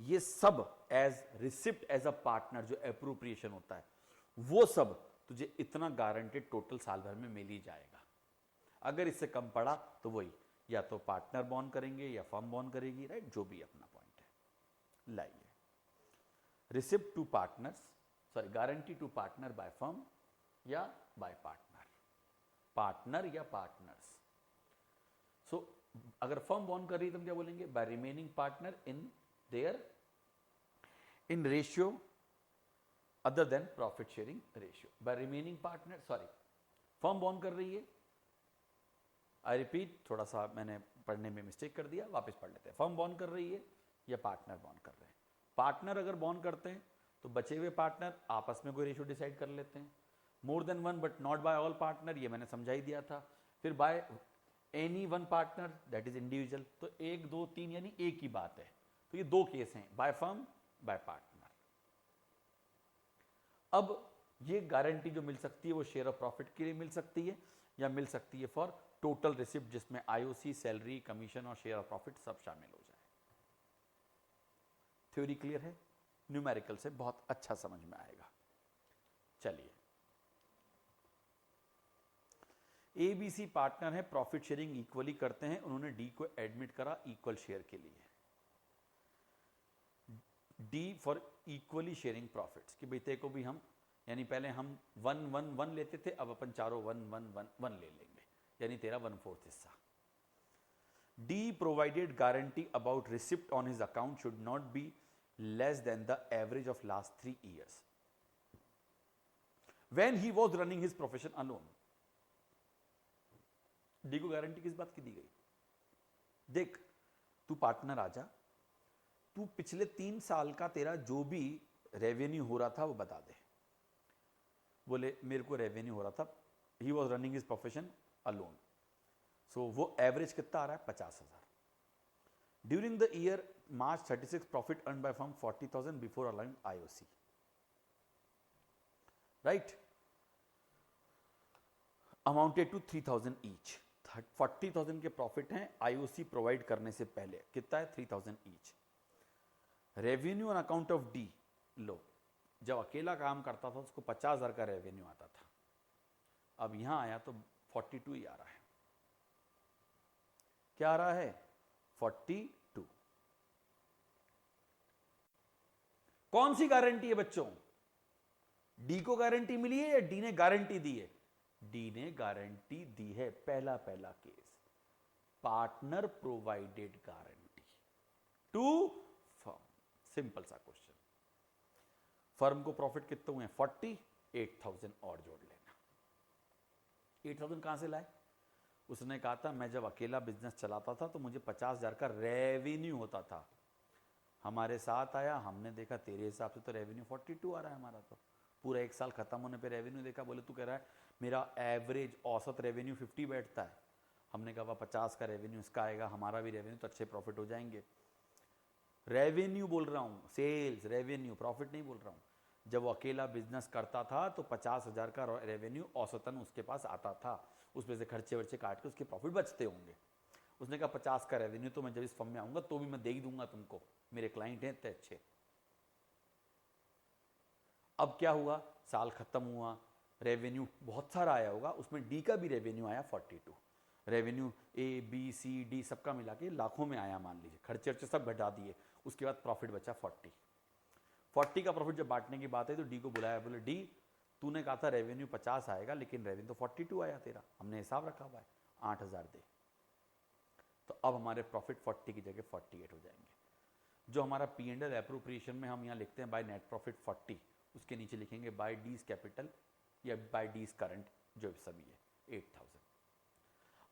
ये सब as receipt as a partner जो एप्रोप्रिएशन होता है, वो सब तुझे इतना गारंटेड टोटल साल भर में मिल ही जाएगा। अगर इससे कम पड़ा तो वही या तो पार्टनर बॉन्ड करेंगे या फर्म बॉन्ड करेगी, राइट, जो भी अपना पॉइंट है। लाइए, receipt to partners, sorry guarantee to partner by firm या बाय पार्टनर, पार्टनर या पार्टनर्स। सो अगर फर्म बॉन्ड कर रही है तो हम क्या बोलेंगे? By remaining partner in their in ratio other than profit sharing ratio. By remaining partner, sorry firm bond कर रही है, आई रिपीट, थोड़ा सा मैंने पढ़ने में मिस्टेक कर दिया, वापस पढ़ लेते हैं। फर्म बॉन्ड कर रही है या पार्टनर बॉन्ड कर रहे हैं? पार्टनर अगर बॉन्ड करते हैं तो बचे हुए पार्टनर आपस में कोई रेशियो डिसाइड कर लेते हैं। More than one but not by all partner, ये मैंने समझा ही दिया था। फिर by any one partner that is individual, तो 1 2 3 यानी एक ही बात है। तो ये दो केस हैं, बाय फर्म बाय पार्टनर। अब ये गारंटी जो मिल सकती है वो शेयर ऑफ प्रॉफिट के लिए मिल सकती है या मिल सकती है फॉर टोटल रिसिप्ट, जिसमें आईओसी, सैलरी, कमीशन और शेयर ऑफ प्रॉफिट सब शामिल हो जाए। थ्योरी क्लियर है? न्यूमेरिकल से बहुत अच्छा समझ में आएगा। चलिए, ए बी सी पार्टनर है, प्रॉफिट शेयरिंग इक्वली करते हैं, उन्होंने डी को एडमिट करा इक्वल शेयर के लिए। D for equally sharing profits, कि भाई तेरे को भी हम, यानी पहले हम 1-1-1 लेते थे, अब अपन चारों 1-1-1-1 ले लेंगे, यानी तेरा 1/4 हिस्सा। D provided guarantee about receipt on his account should not be less then the average of last 3 years when he was running his profession alone। D को गारंटी किस बात की दी गई? देख तू पार्टनर आजा, तू पिछले 3 साल का तेरा जो भी रेवेन्यू हो रहा था वो बता दे। बोले मेरे को रेवेन्यू हो रहा था, he was running his profession alone, so वो एवरेज कितना आ रहा है 50,000। During the year March 36 profit earn by firm 40,000 before allowing IOC, right, amounted to 3,000 each. 40,000 के प्रॉफिट हैं IOC प्रोवाइड करने से पहले, कितना है 3,000 each. Revenue on account of D, लो जब अकेला काम करता था उसको 50,000 का रेवेन्यू आता था, अब यहां आया तो 42 ही आ रहा है। क्या आ रहा है 42। कौन सी गारंटी है बच्चों? डी को गारंटी मिली है या डी ने गारंटी दी है? डी ने गारंटी दी है। पहला case, partner provided guarantee to firm. Simple सा क्वेश्चन। फर्म को प्रॉफिट कितने हुए? 48,000 और जोड़ लेना। 8,000 कहां से लाए? उसने कहा था मैं जब अकेला बिजनेस चलाता था तो मुझे 50,000 का रेवेन्यू होता था। हमारे साथ आया, हमने देखा तेरे हिसाब से तो रेवेन्यू 42 आ रहा है हमारा, तो पूरा 1 साल खत्म होने पे रेवेन्यू देखा, बोले तू कह रहा है मेरा एवरेज औसत रेवेन्यू 50 बैठता है। हमने कहा 50 का रेवेन्यू इसका आएगा, हमारा भी रेवेन्यू तो अच्छे प्रॉफिट हो जाएंगे। रेवेन्यू बोल रहा हूँ, सेल्स रेवेन्यू, प्रॉफिट नहीं बोल रहा हूँ। जब वो अकेला बिजनेस करता था तो 50,000 का रेवेन्यू औसतन उसके पास आता था, उसमें से खर्चे वर्चे काट के उसके प्रॉफिट बचते होंगे। उसने कहा 50 का रेवेन्यू तो मैं जब इस फर्म में आऊंगा तो भी मैं दे ही दूंगा तुमको, मेरे क्लाइंट हैं इतने अच्छे। अब क्या हुआ, साल खत्म हुआ, रेवेन्यू बहुत सारा आया होगा, उसमें डी का भी रेवेन्यू आया 42। Revenue A B C D सबका मिला के लाखों में आया मान लीजिए, खर्चे वर्चे सब घटा दिए, उसके बाद प्रॉफिट बचा 40 का प्रॉफिट जब बांटने की बात है तो डी को बुलाया, बोले डी तूने कहा था रेवेन्यू 50 आएगा लेकिन रेवेन्यू तो 42 आया तेरा, हमने हिसाब रखा हुआ है, 8,000 दे। तो अब हमारे प्रॉफिट 40 की जगह 48 हो जाएंगे। जो हमारा P&L एप्रोप्रिएशन में हम यहाँ लिखते हैं बाय नेट प्रॉफिट 40, उसके नीचे लिखेंगे बाय डीज कैपिटल या बाय डीज करंट, जो सभी है 8,000।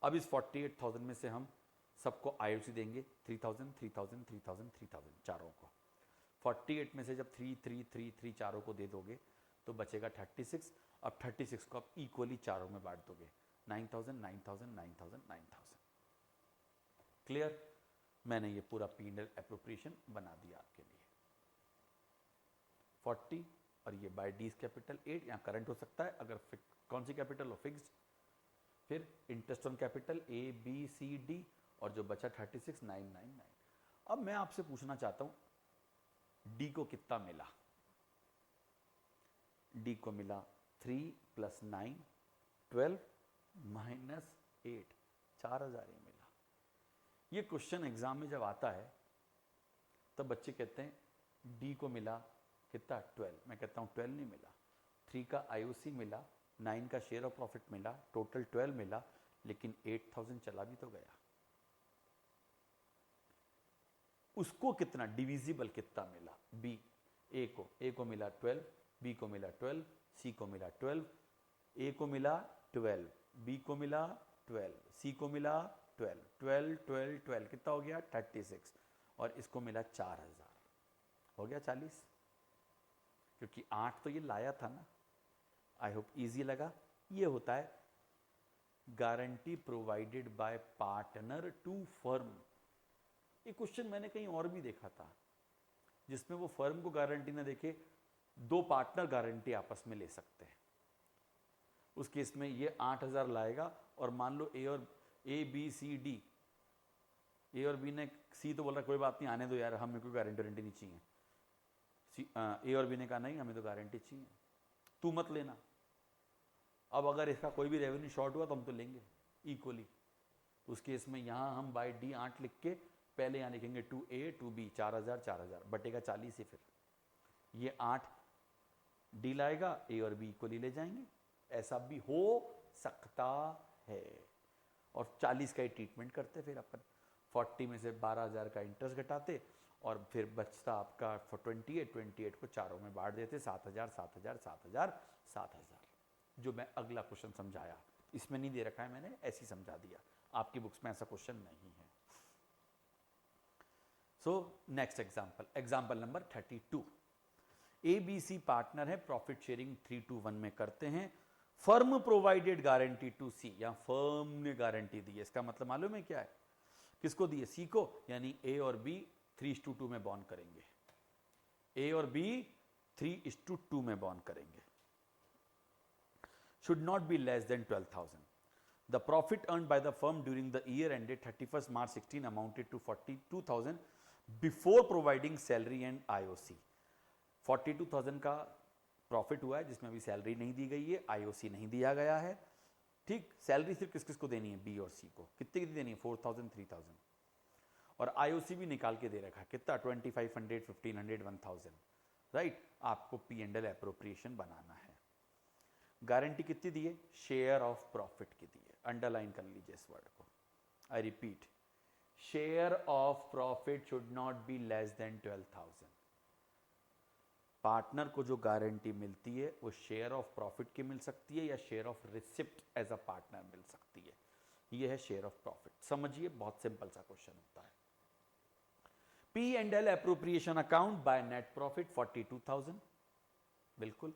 अब इस 48,000 में से हम सबको IOC देंगे 3,000 3,000 3,000 3,000 चारों को। 48 में से जब 3 3 3 3 चारों को दे दोगे तो बचेगा 36। अब 36 को आप इक्वली चारों में बांट दोगे, 9,000 9,000 9,000 9,000। क्लियर? मैंने ये पूरा P&L एप्रोप्रिएशन बना दिया आपके लिए। 40 और ये बाय डीज कैपिटल 8, यहाँ करंट हो सकता है अगर कौन सी कैपिटल हो, फिक्स्ड। फिर interest on capital A B C D और जो बचा 36,999। अब मैं आपसे पूछना चाहता हूं डी को कितना मिला? डी को मिला 3 + 9 12 - 8, 4,000 ही मिला। ये क्वेश्चन एग्जाम में जब आता है तब बच्चे कहते हैं डी को मिला कितना 12, मैं कहता हूं 12 नहीं मिला, 3 का IOC मिला, 9 का शेयर ऑफ प्रॉफिट मिला, टोटल 12 मिला, लेकिन 8,000 चला भी तो गया। उसको कितना डिविजिबल कितना मिला? बी, ए को मिला 12, बी को मिला 12, सी को मिला 12, ए को मिला 12, बी को मिला 12, सी को मिला 12, 12 12 12 कितना हो गया 36, और इसको मिला 4,000, हो गया 40। क्योंकि 8 तो ये लाया था ना। आई होप इजी लगा। ये होता है guarantee provided by partner to firm. ये क्वेश्चन मैंने कहीं और भी देखा था जिसमें वो फर्म को गारंटी ना देके 2 पार्टनर गारंटी आपस में ले सकते हैं। उस केस में ये 8,000 लाएगा और मान लो ए बी सी डी, ए और बी ने, सी तो बोल रहा कोई बात नहीं आने दो यार, हमें कोई गारंटी नहीं चाहिए। ए और बी ने कहा नहीं हमें तो गारंटी चाहिए, तू मत लेना। अब अगर इसका कोई भी रेवेन्यू शॉर्ट हुआ तो हम तो लेंगे इक्वली। उस केस में यहां हम बाय डी 8 लिख के पहले यहां लिखेंगे 2A 2B, 4,000 4,000 बटेगा 40 ही। फिर ये 8 डी लाएगा, ए और बी इक्वली ले जाएंगे। ऐसा भी हो सकता है। और 40 का ही ट्रीटमेंट करते फिर अपन। 40 में से 12,000 का इंटरेस्ट घटाते और फिर बचता आपका 28 को चारों में बांट देते, 7,000 7,000 7,000 7,000। जो मैं अगला क्वेश्चन समझाया इसमें नहीं दे रखा है मैंने, ऐसे ही समझा दिया। आपकी बुक्स में ऐसा क्वेश्चन नहीं है। So next example number 32। ABC partner है, प्रॉफिट शेयरिंग 3:1 में करते हैं। फर्म प्रोवाइडेड गारंटी टू सी, यहां फर्म ने गारंटी दी है, इसका मतलब मालूम है क्या है? किसको दी है? सी को, यानी ए और बी 3:2 में बॉन्ड करेंगे। ए और बी 3:2 में बॉन्ड करेंगे। Should not be less then 12,000। The profit earned by the firm during the year ended 31st March 16 amounted to 42,000 before providing salary and IOC। 42,000 का प्रॉफिट हुआ है जिसमें अभी सैलरी नहीं दी गई है, IOC नहीं दिया गया है। ठीक, सैलरी सिर्फ किस किस को देनी है? बी और सी को। कितनी देनी है? 4,000, 3,000। और IOC भी निकाल के दे रखा है, कितना? 2,500, 1,500, 1,000। राइट, आपको P&L एप्रोप्रिएशन बनाना है। गारंटी कितनी दी है? शेयर ऑफ प्रॉफिट की दी है। अंडरलाइन कर लीजिए इस वर्ड को। I repeat, share of profit should not be less then 12,000। Partner को जो गारंटी मिलती है वो शेयर ऑफ प्रॉफिट की मिल सकती है या share of receipt as a partner मिल सकती है। ये है शेयर ऑफ प्रॉफिट। समझिए, बहुत सिंपल सा क्वेश्चन होता है। P&L appropriation account by net profit 42,000, बिल्कुल।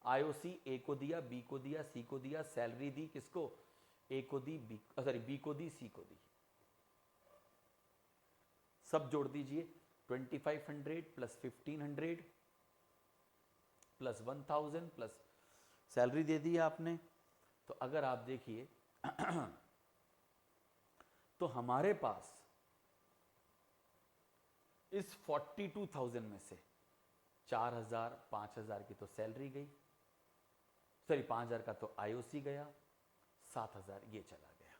IOC ए को दिया, बी को दिया, सी को दिया। सैलरी दी किसको? ए को दी, बी को दी, सी को दी। सब जोड़ दीजिए, 2,500 प्लस 1,500 प्लस 1,000 प्लस सैलरी दे दी आपने। तो अगर आप देखिए तो हमारे पास इस 42,000 में से 4,000, 5,000 की तो सैलरी गई, सॉरी 5,000 का तो IOC गया, 7,000 ये चला गया।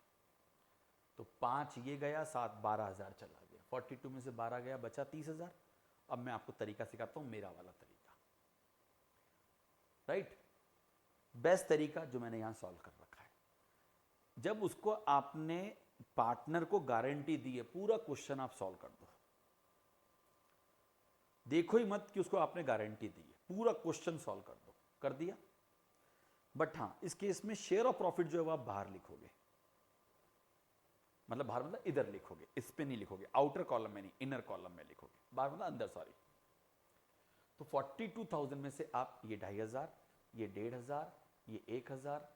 तो 5 ये गया, 7, 12,000 चला गया। 42 में से 12 गया, बचा 30,000। अब मैं आपको तरीका सिखाता हूं, मेरा वाला तरीका। राइट, बेस्ट तरीका जो मैंने यहां सॉल्व कर रखा है। जब उसको आपने पार्टनर को गारंटी दी है, पूरा क्वेश्चन आप सॉल्व कर दो। देखो ही मत कि उसको आपने गारंटी दी है, पूरा क्वेश्चन सॉल्व कर दो। कर दिया। बट हां, इस केस में शेयर ऑफ प्रॉफिट जो है वो आप बाहर लिखोगे, मतलब बाहर मतलब इधर लिखोगे, इस पे नहीं लिखोगे, आउटर कॉलम में नहीं, इनर कॉलम में लिखोगे। बाहर मतलब अंदर, सॉरी। तो 42,000 में से आप ये 2,500, ये 1,500, ये 1,000,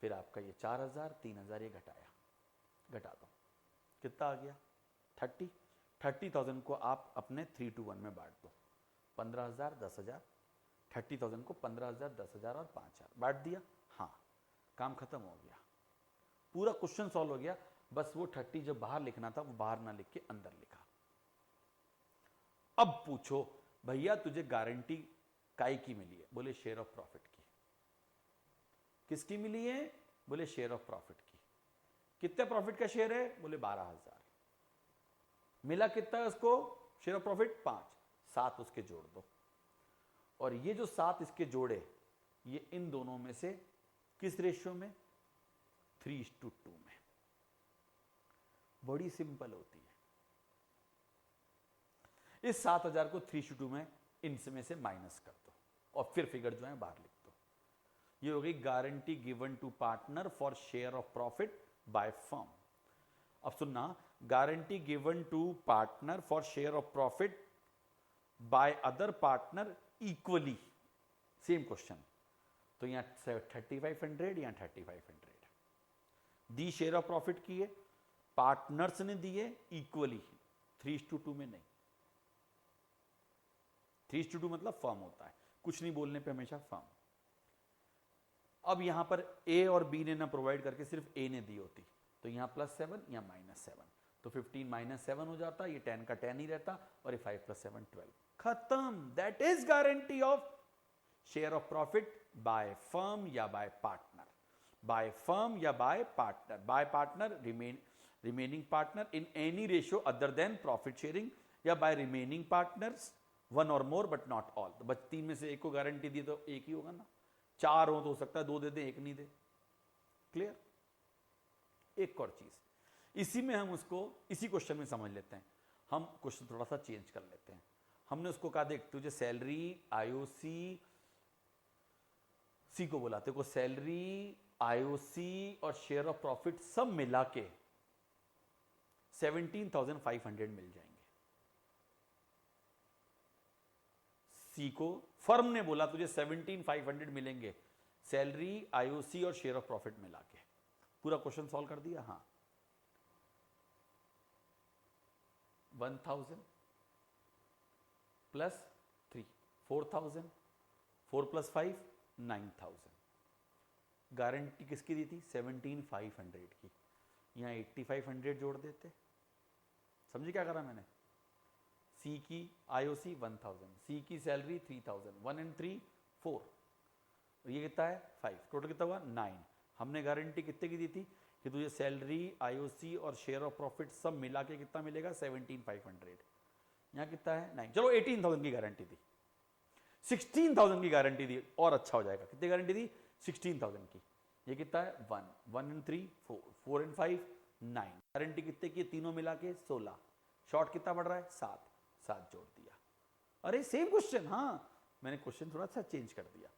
फिर आपका ये 4,000, 3,000 ये घटा दो। कितना आ गया? 30,000 को आप अपने 3:1 में बांट दो। 15,000, 10,000, 30,000 को 15,000, 10,000 और 5,000 बांट दिया। हाँ, काम खत्म हो गया, पूरा क्वेश्चन सॉल्व हो गया। बस वो 30 जब बाहर लिखना था वो बाहर ना लिख के अंदर लिखा। अब पूछो भैया तुझे गारंटी काय की मिली है? बोले शेयर ऑफ प्रॉफिट की। किसकी मिली है? बोले शेयर ऑफ प्रॉफिट की। कितने प्रॉफिट का शेयर है? बोले 12,000। मिला कितना है उसको? Share of profit 5। 7 उसके जोड़ दो, और ये जो 7 इसके जोड़े, ये इन दोनों में से किस रेशियो में? 3:2 में। बड़ी सिंपल होती है। इस 7,000 को 3:2 में इनमें से माइनस कर दो और फिर फिगर जो है बाहर लिख दो। ये हो गई guarantee given to partner for share of profit by firm. अब सुनना, guarantee given to partner for share of profit by other partner equally. Same question. तो यहां 3,500, यहां 3,500 दी शेयर ऑफ प्रॉफिट की है, पार्टनर्स ने दिए इक्वली, 3:2 में नहीं। 3:2 मतलब फर्म होता है, कुछ नहीं बोलने पे हमेशा फर्म। अब यहां पर ए और बी ने ना प्रोवाइड करके सिर्फ ए ने दी होती, तो यहां +7, यहां -7, तो 15 - 7 हो जाता, ये 10 का 10 ही रहता, और ये 5 + 7 12। खत्म। That is guarantee of share of profit by firm या बाय पार्टनर। बाय फर्म या by partner. Bye partner remaining partner in any ratio other than profit sharing, या बाय रिमेनिंग पार्टनर्स 1 और मोर बट नॉट ऑल। तो बस 3 में से एक को गारंटी दी तो एक ही होगा ना। 4 हो तो सकता है 2 दे दे, 1 नहीं दे। क्लियर? एक और चीज इसी में हम उसको इसी क्वेश्चन में समझ लेते हैं। हम क्वेश्चन थोड़ा सा चेंज कर लेते हैं। हमने उसको कहा देख तुझे सैलरी, IOC, सी को बोला, तेरे को सैलरी, IOC और शेयर ऑफ प्रॉफिट सब मिला के 17,500 मिल जाएंगे। सी को फर्म ने बोला तुझे 17,500 मिलेंगे, सैलरी, आईओसी और शेयर ऑफ प्रॉफिट मिला के। पूरा क्वेश्चन सॉल्व कर दिया। हाँ, 1,000 प्लस 3 4,000, 4 प्लस 5 9,000। गारंटी किसकी दी थी? 17,500 की। यहां 8,500 जोड़ देते। समझे क्या करा मैंने? सी की आईओसी 1,000, सी की सैलरी 3,000, 1 एंड 3 4, और ये कितना है 5, टोटल कितना हुआ 9। हमने गारंटी कितने की दी थी कि तुझे सैलरी, आईओसी और शेयर ऑफ प्रॉफिट सब मिला के कितना मिलेगा? 17,500। यहां कितना है 9। चलो 18,000 की गारंटी दी, 16,000 की गारंटी दी, और अच्छा हो जाएगा। कितनी गारंटी दी? 16,000 की। ये कितना है 1, 1 एंड 3 4, 4 एंड 5 9। गारंटी कितने की? तीनों मिला के 16। शॉर्ट कितना बढ़ रहा है? 7, 7 जोड़ दिया। अरे सेम क्वेश्चन। हाँ, मैंने क्वेश्चन थोड़ा सा चेंज कर दिया।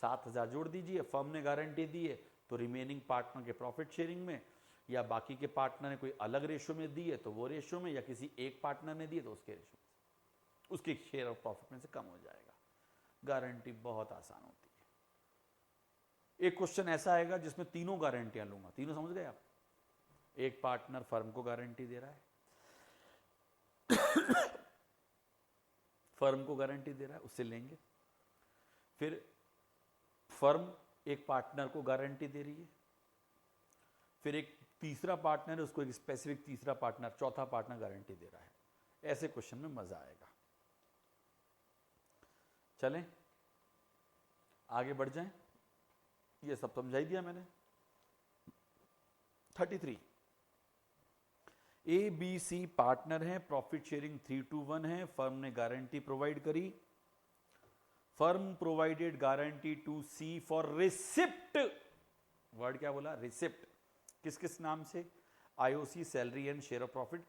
7,000 जोड़ दीजिए। फर्म ने गारंटी दी है तो रिमेनिंग पार्टनर के प्रॉफिट शेयरिंग में, या बाकी के पार्टनर ने कोई अलग रेशो में दी है तो वो रेशो में, या किसी एक पार्टनर ने दी है तो उसके रेशो में, उसके शेयर ऑफ प्रॉफिट में से कम हो जाएगा। गारंटी बहुत आसान होती है। एक क्वेश्चन ऐसा आएगा जिसमें तीनों गारंटियां लूंगा। तीनों समझ गए आप? एक पार्टनर फर्म को गारंटी दे रहा है, फर्म को गारंटी दे रहा है, उससे लेंगे। फिर फर्म एक पार्टनर को गारंटी दे रही है, फिर एक तीसरा पार्टनर है, उसको एक स्पेसिफिक तीसरा पार्टनर, चौथा पार्टनर गारंटी दे रहा है। ऐसे क्वेश्चन में मजा आएगा। चलें आगे बढ़ जाएं। ये सब समझाई दिया मैंने। 33, ए बी सी पार्टनर हैं, प्रॉफिट शेयरिंग 3:1 है, फर्म ने गारंटी प्रोवाइड करी। Firm provided guarantee to C for receipt. Word क्या बोला? रिसिप्ट। किस किस नाम से? IOC, salary and share of profit.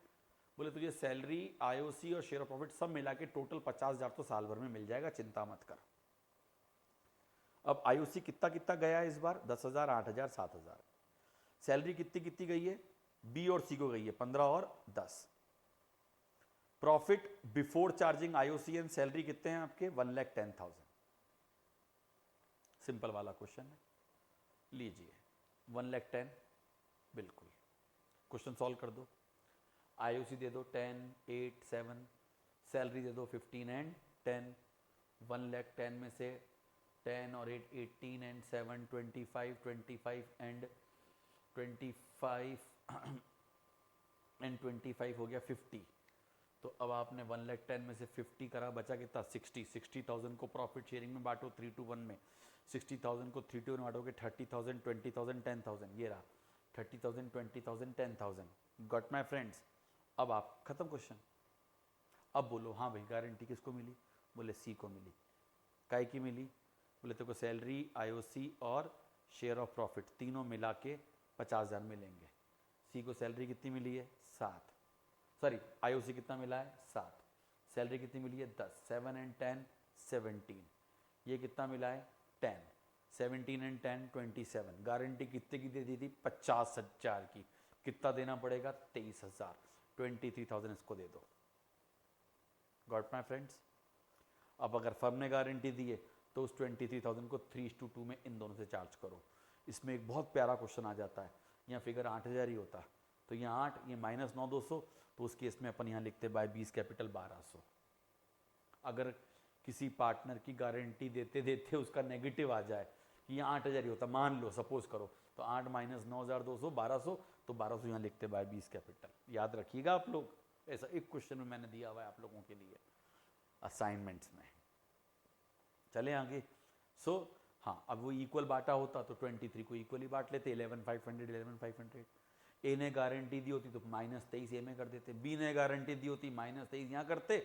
बोले तुझे सैलरी, आईओसी और शेयर ऑफ प्रॉफिट सब मिला के टोटल 50,000 तो साल भर में मिल जाएगा, चिंता मत कर। अब आईओसी कितना कितना गया है इस बार? 10,000, 8,000, 7,000। सैलरी कितनी कितनी गई है? बी और सी को गई है 15 और 10। Profit before charging IOC and salary कितने हैं आपके? 1,10,000। सिंपल वाला क्वेश्चन है, लीजिए 1,10,000। बिल्कुल, क्वेश्चन सॉल्व कर दो। आईओसी दे दो 10, 8, 7, सैलरी दे दो 15 एंड 10। 1,10,000 में से 10 और 8 18 एंड 7 25, 25 एंड 25 एंड 25 हो गया 50। तो अब आपने 1,10,000 में से 50 करा, बचा कितना? 60,000 को प्रॉफिट शेयरिंग में बांटो 3:1 में। 60,000 को 3:1 बांटोगे 30,000, 20,000, 10,000। ये रहा 30,000, 20,000, 10,000। Got my friends? अब आप खत्म क्वेश्चन। अब बोलो हाँ भाई गारंटी किसको मिली? बोले सी को मिली। काय की मिली? बोले तेरे को सैलरी, आईओसी और शेयर ऑफ प्रॉफिट तीनों मिला के 50,000 मिलेंगे। सी को सैलरी कितनी मिली है? 7। सॉरी, आईओसी कितना मिला है? 7। सैलरी कितनी मिली है? 10। 7 एंड 10 17। ये कितना मिला है? 10। 17 एंड 10 27। गारंटी कितने की दे दी थी? 50,000 की। कितना देना पड़ेगा? 23,000। 23,000 इसको दे दो। Got my friends? अब अगर फर्म ने गारंटी दी है तो उस 23,000 को 3:2 में इन दोनों से चार्ज करो। इसमें एक बहुत प्यारा क्वेश्चन आ जाता है। यहाँ फिगर 8,000 ही होता, तो यहाँ 8, ये -9,200, तो उस केस में अपन यहाँ लिखते बाय 20 कैपिटल 1,200। अगर किसी पार्टनर की गारंटी देते देते उसका नेगेटिव आ जाए कि यहाँ 8,000 ही होता, मान लो सपोज करो, तो 8 - 9,200 1,200, तो 1,200 यहाँ लिखते बाय 20 कैपिटल। याद रखिएगा आप लोग, ऐसा एक क्वेश्चन में मैंने दिया हुआ है आप लोगों के लिए असाइनमेंट्स में। चले आगे। हाँ, अब वो इक्वल बांटा होता तो 23 को इक्वली बांट लेते, 11,500 11,500। ए ने गारंटी दी होती तो -23 ए में कर देते, बी ने गारंटी दी होती -23 यहाँ करते,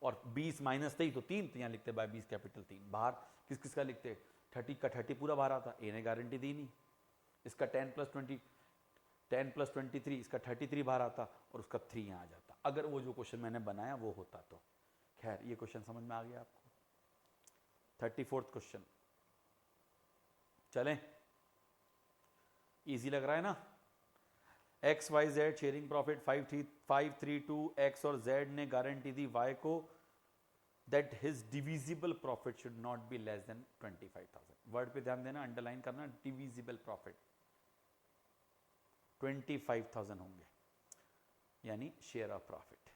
और 20 - 23 तो 3, तो यहाँ लिखते बाय 20 कैपिटल 3। बाहर किस किस का लिखते? 30 का 30 पूरा बाहर आता, ए ने गारंटी दी नहीं। इसका 10 + 23, इसका 33 बाहर आता, और उसका 3 यहाँ आ जाता, अगर वो जो क्वेश्चन मैंने बनाया वो होता तो। खैर, ये क्वेश्चन समझ में आ गया आपको। 34th क्वेश्चन, चलें? इजी लग रहा है ना? X Y Z sharing profit 532, X और जेड ने गारंटी दी वाई को that his divisible profit should not be less than 25,000। Word पे ध्यान देना, अंडरलाइन करना, डिविजिबल प्रॉफिट 25,000 होंगे, यानी share of profit.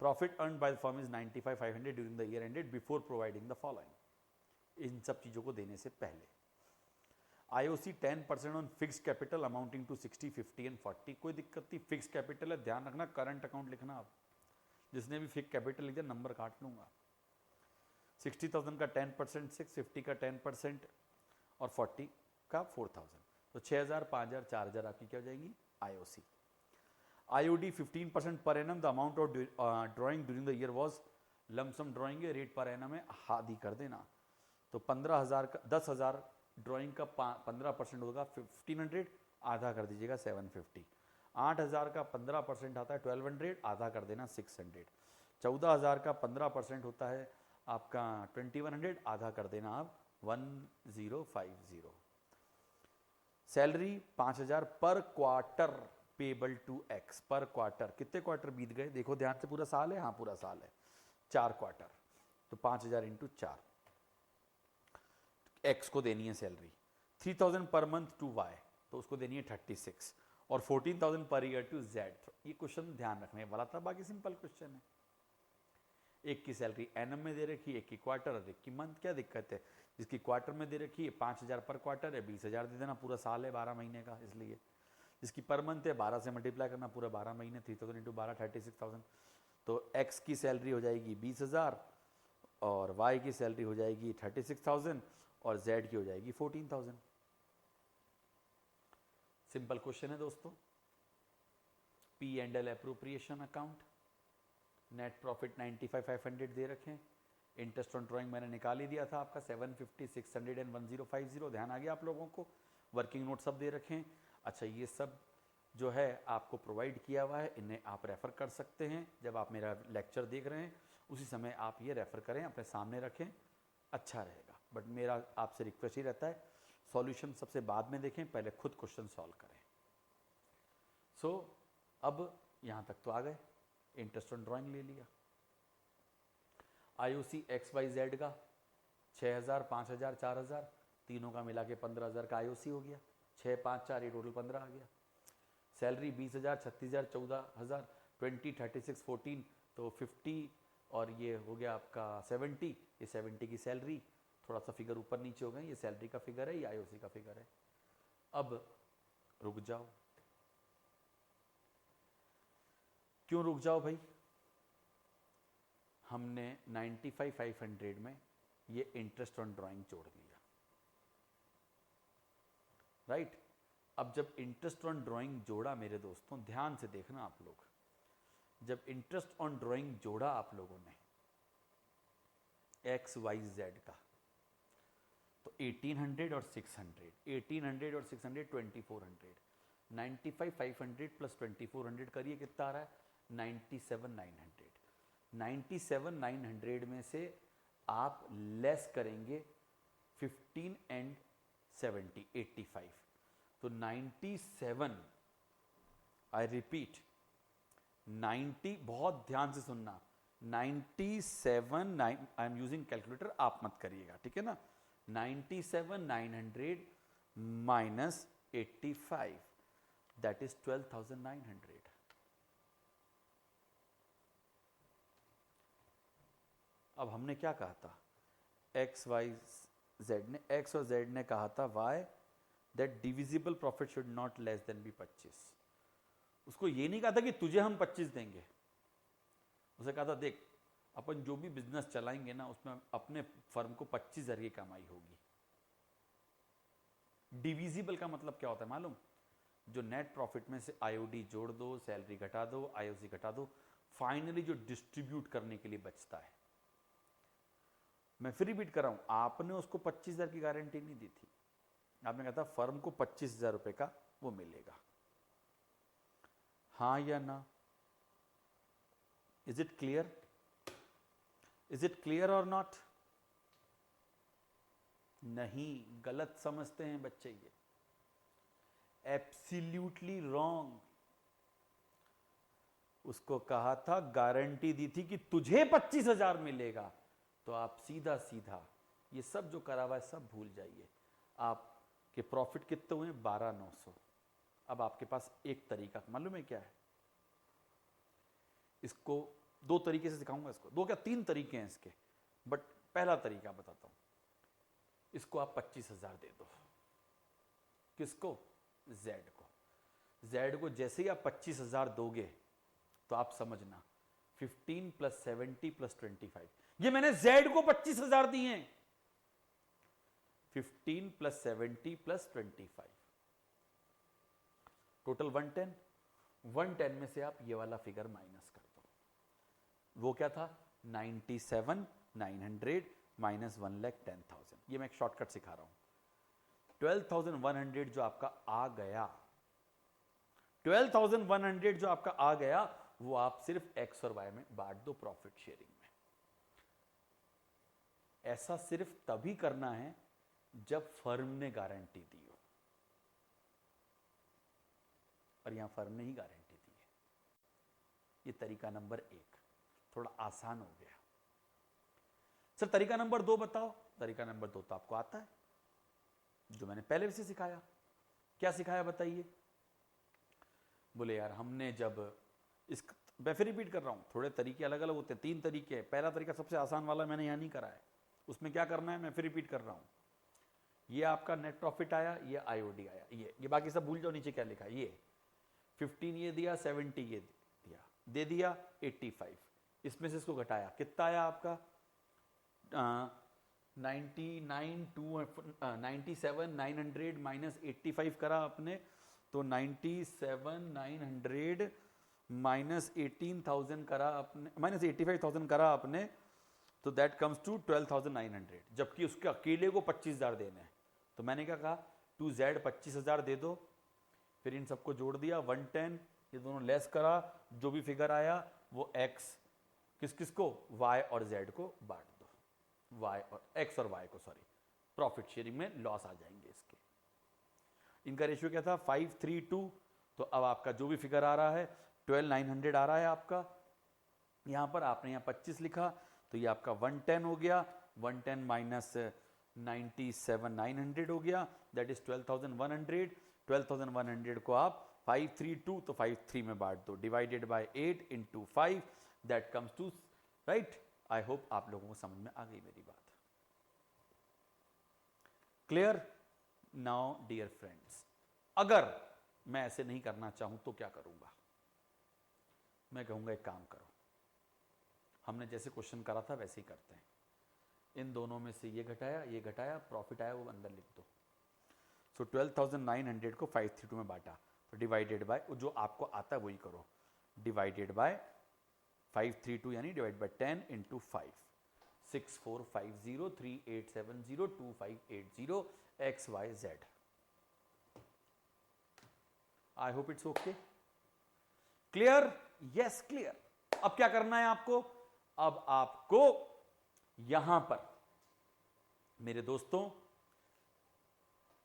Profit earn by the firm is 95,500 during the year ended before providing the following. इन सब चीजों को देने से पहले IOC 10% on fix capital amounting to 60, 50 and 40। कोई दिक्कत नहीं, फिक्स कैपिटल है, ध्यान रखना करंट अकाउंट लिखना। आप जिसने भी फिक्स कैपिटल लिखा नंबर काट लूंगा। 60,000 का 10% 6, 50 का 10% और 40 का 4,000, तो 6,000, 5,000, 4,000 आपकी क्या हो जाएगी IOC. IOD 15% per annum. The amount of drawing during the year was lump sum drawing है, रेट पर एनम है, आधी कर देना। तो 15,000 का 10,000 ड्राइंग का 15% होगा 1,500, आधा कर दीजिएगा 750। 8,000 का 15% आता है 1,200, आधा कर देना 600। 14,000 का 15% होता है आपका 2,100, आधा कर देना आप 1,050। सैलरी 5,000 पर क्वार्टर पेबल टू एक्स। पर क्वार्टर कितने क्वार्टर बीत गए देखो ध्यान से, पूरा साल है, हाँ पूरा साल है, 4 क्वार्टर, तो 5,000 इंटू 4, एक्स को देनी है salary. 3,000 per month to Y, तो उसको देनी है 36, और 14,000 पर ईयर टू जेड। ये क्वेश्चन ध्यान रखने वाला था, बाकी सिंपल क्वेश्चन है। एक की सैलरी एनम में दे रखी है, एक की क्वार्टर और एक की मंथ, क्या दिक्कत है। जिसकी क्वार्टर में दे रखी है 5,000 पर क्वार्टर है, 20,000 दे देना, पूरा साल है 12 महीने का, इसलिए। जिसकी पर मंथ है 12 से मल्टीप्लाई करना, पूरा 12 महीने, 3,000 इंटू 12 36,000। तो एक्स की सैलरी हो जाएगी 20,000 और वाई की सैलरी हो जाएगी 36,000 और जेड की हो जाएगी 14,000। सिंपल क्वेश्चन है दोस्तों। P and L appropriation account, net profit 95,500 दे रखे, इंटरेस्ट ऑन ड्राइंग मैंने निकाल ही दिया था आपका 750, 600 एंड 1050। ध्यान आ गया आप लोगों को। वर्किंग नोट सब दे रखे हैं। अच्छा, ये सब जो है आपको प्रोवाइड किया हुआ है, इन्हें आप रेफ़र कर सकते हैं। जब आप मेरा लेक्चर देख रहे हैं उसी समय आप ये रेफ़र करें, अपने सामने रखें, अच्छा रहेगा। बट मेरा आपसे रिक्वेस्ट ही रहता है, सॉल्यूशन सबसे बाद में देखें, पहले खुद क्वेश्चन सॉल्व करें। सो अब यहाँ तक तो आ गए, इंटरेस्ट ऑन ड्राइंग ले लिया। आईओसी एक्स वाई जेड का 6,000, 5,000, 4,000, तीनों का मिला के 15,000 का आईओसी हो गया। 6, 5, 4, ये टोटल 15 आ गया। सैलरी 20,000, 36,000, 14,000, 20, 36, 14, तो 50 और ये हो गया आपका 70। ये 70 की सैलरी, थोड़ा सा फिगर ऊपर नीचे हो गए, ये सैलरी का फिगर है, ये आईओसी का फिगर है। अब रुक जाओ। क्यों रुक जाओ भाई? हमने 95,500 में ये इंटरेस्ट ऑन ड्राइंग जोड़ दिया, राइट। अब जब इंटरेस्ट ऑन ड्राइंग जोड़ा मेरे दोस्तों, ध्यान से देखना आप लोग, जब इंटरेस्ट ऑन ड्राइंग जोड़ा आप लोगों ने एक्स वाई जेड का, तो 1800 और 600, 1800 और 600 2400, 95,500 प्लस 2400 करिए कितना आ रहा है 97,900। 97,900 में से आप लेस करेंगे 15 एंड 70, 85, तो 97, आई रिपीट 90, बहुत ध्यान से सुनना, 97, आई एम यूजिंग कैलकुलेटर, आप मत करिएगा, ठीक है ना। 97,900 माइनस 85, दैट इज 12,900। अब हमने क्या कहा था, एक्स वाई जेड ने, एक्स और जेड ने कहा था Y that divisible profit should not less than be 25। उसको ये नहीं कहा था कि तुझे हम 25 देंगे, उसे कहा था देख अपन जो भी बिजनेस चलाएंगे ना उसमें अपने फर्म को 25,000 की कमाई होगी। डिविजिबल का मतलब क्या होता है मालूम? जो नेट प्रॉफिट में से आईओडी जोड़ दो, सैलरी घटा दो, आईओसी घटा दो, फाइनली जो डिस्ट्रीब्यूट करने के लिए बचता है। मैं फिर रिपीट कर रहा हूं, आपने उसको 25,000 की गारंटी नहीं दी थी, आपने कहा था फर्म को 25,000 रुपए का वो मिलेगा, हाँ या ना? Is it clear? Is it clear और नॉट? नहीं, गलत समझते हैं बच्चे। ये एब्सोल्युटली रॉन्ग। उसको कहा था, गारंटी दी थी कि तुझे 25,000 मिलेगा, तो आप सीधा सीधा ये सब जो करा हुआ है सब भूल जाइए। आपके प्रॉफिट कितने हुए? 12,900। अब आपके पास एक तरीका मालूम है क्या है? इसको दो तरीके से सिखाऊंगा, इसको दो क्या तीन तरीके हैं इसके, बट पहला तरीका बताता हूं। इसको आप 25,000 दे दो। किसको? जेड को। जेड को जैसे ही आप 25,000 दोगे तो आप समझना 15 + 70 + 25, ये मैंने जेड को 25,000 दिए हैं। 15 + 70 + 25, टोटल 110। 110 में से आप ये वाला फिगर माइनस कर दो। वो क्या था? 97,900 माइनस 1,10,000। ये मैं एक शॉर्टकट सिखा रहा हूं। 12,100 जो आपका आ गया, 12,100 जो आपका आ गया, वो आप सिर्फ एक्स और वाई में बांट दो प्रॉफिट शेयरिंग में। ऐसा सिर्फ तभी करना है जब फर्म ने गारंटी दी हो, और यहां फर्म ने ही गारंटी दी है। ये तरीका नंबर 1, थोड़ा आसान हो गया। सर तरीका नंबर 2 बताओ। तरीका नंबर 2 तो आपको आता है, जो मैंने पहले भी से सिखाया। क्या सिखाया बताइए? बोले यार हमने जब इस, मैं फिर रिपीट कर रहा हूं, थोड़े तरीके अलग अलग होते हैं, 3 तरीके हैं। पहला तरीका सबसे आसान वाला मैंने यहां नहीं करा है। उसमें क्या करना है मैं फिर रिपीट कर रहा हूं। ये आपका नेट प्रॉफिट आया, ये आईओडी आया, ये बाकी सब भूल जाओ, नीचे क्या लिखा है। ये 15 ये दिया, 70 ये दिया, दे दिया 85। इसमें से इसको घटाया, कितना आया आपका? 97,900 माइनस 85 करा आपने, तो 97,900 माइनस 18,000 करा आपने, माइनस 85,000 करा आपने, तो दैट कम्स टू 12,900। जबकि उसके अकेले को 25,000 देने हैं। तो मैंने क्या कहा? 2Z 25,000 दे दो। फिर इन सबको जोड़ दिया 110, ये दोनों लेस करा, जो भी फिगर आया वो x किस किस को? y और z को बांट दो। y और x और y को, सॉरी, प्रॉफिट शेयरिंग में लॉस आ जाएंगे इसके। इनका रेशियो क्या था? 5:3:2। तो अब आपका जो भी फिगर आ रहा है 12,900 आ रहा है आपका। यहां पर आपने यहां 25 लिखा, तो ये आपका 110 हो गया। 110 माइनस 97,900 हो गया, दैट इज 12,100। 12,100 को आप 5:3:2, तो 5:3 में बांट दो, divided by 8 into 5, that comes to, right. I hope आप लोगों को समझ में आ गई मेरी बात। क्लियर? नाउ डियर फ्रेंड्स, अगर मैं ऐसे नहीं करना चाहूं तो क्या करूंगा? मैं कहूंगा एक काम करो, हमने जैसे क्वेश्चन करा था वैसे ही करते हैं। इन दोनों में से ये घटाया, प्रॉफिट आया वो अंदर लिख दो। सो 12,900 को 5:3:2 में बांटा, तो डिवाइडेड बाय, जो आपको आता है वही करो, डिवाइडेड बाय 5:3:2 यानी divide by 10 into 5, 645038702580 XYZ। I hope it's okay. Clear? Yes clear. अब क्या करना है आपको? अब आपको यहां पर मेरे दोस्तों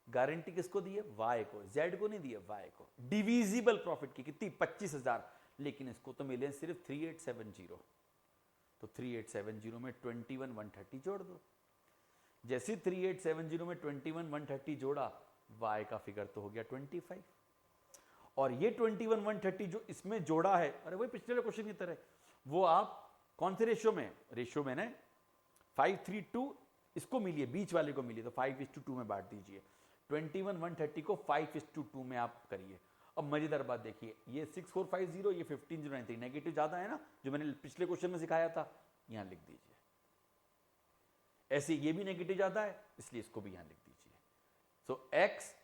गारंटी किसको दी है? वाई को। जेड को नहीं दी है, वाई को। डिविजिबल प्रॉफिट की कितनी? 25,000। लेकिन इसको तो मिले सिर्फ 3870। तो 3870 में 21,130 जोड़ दो। जैसे 3870 में 21,130 जोड़ा, वाई का फिगर तो हो गया 25। और ये 21,130 जो इसमें जोड़ा है, अरे वही पिछले क्वेश्चन की तरह, वो आप कौन से रेशियो में? रेशियो में ने 5:3:2 इसको मिली है, बीच वाले को मिली, तो 5:2 में बांट दीजिए। 21,130 को 5:2 में आप करिए। अब मजेदार बात देखिए, ये 6450, ये 15,093, नेगेटिव ज्यादा है ना, जो मैंने पिछले क्वेश्चन में सिखाया था, यहां लिख दीजिए। ऐसे ये भी नेगेटिव ज्यादा है, इसलिए इसको भी यहां लिख दीजिए। सो एक्स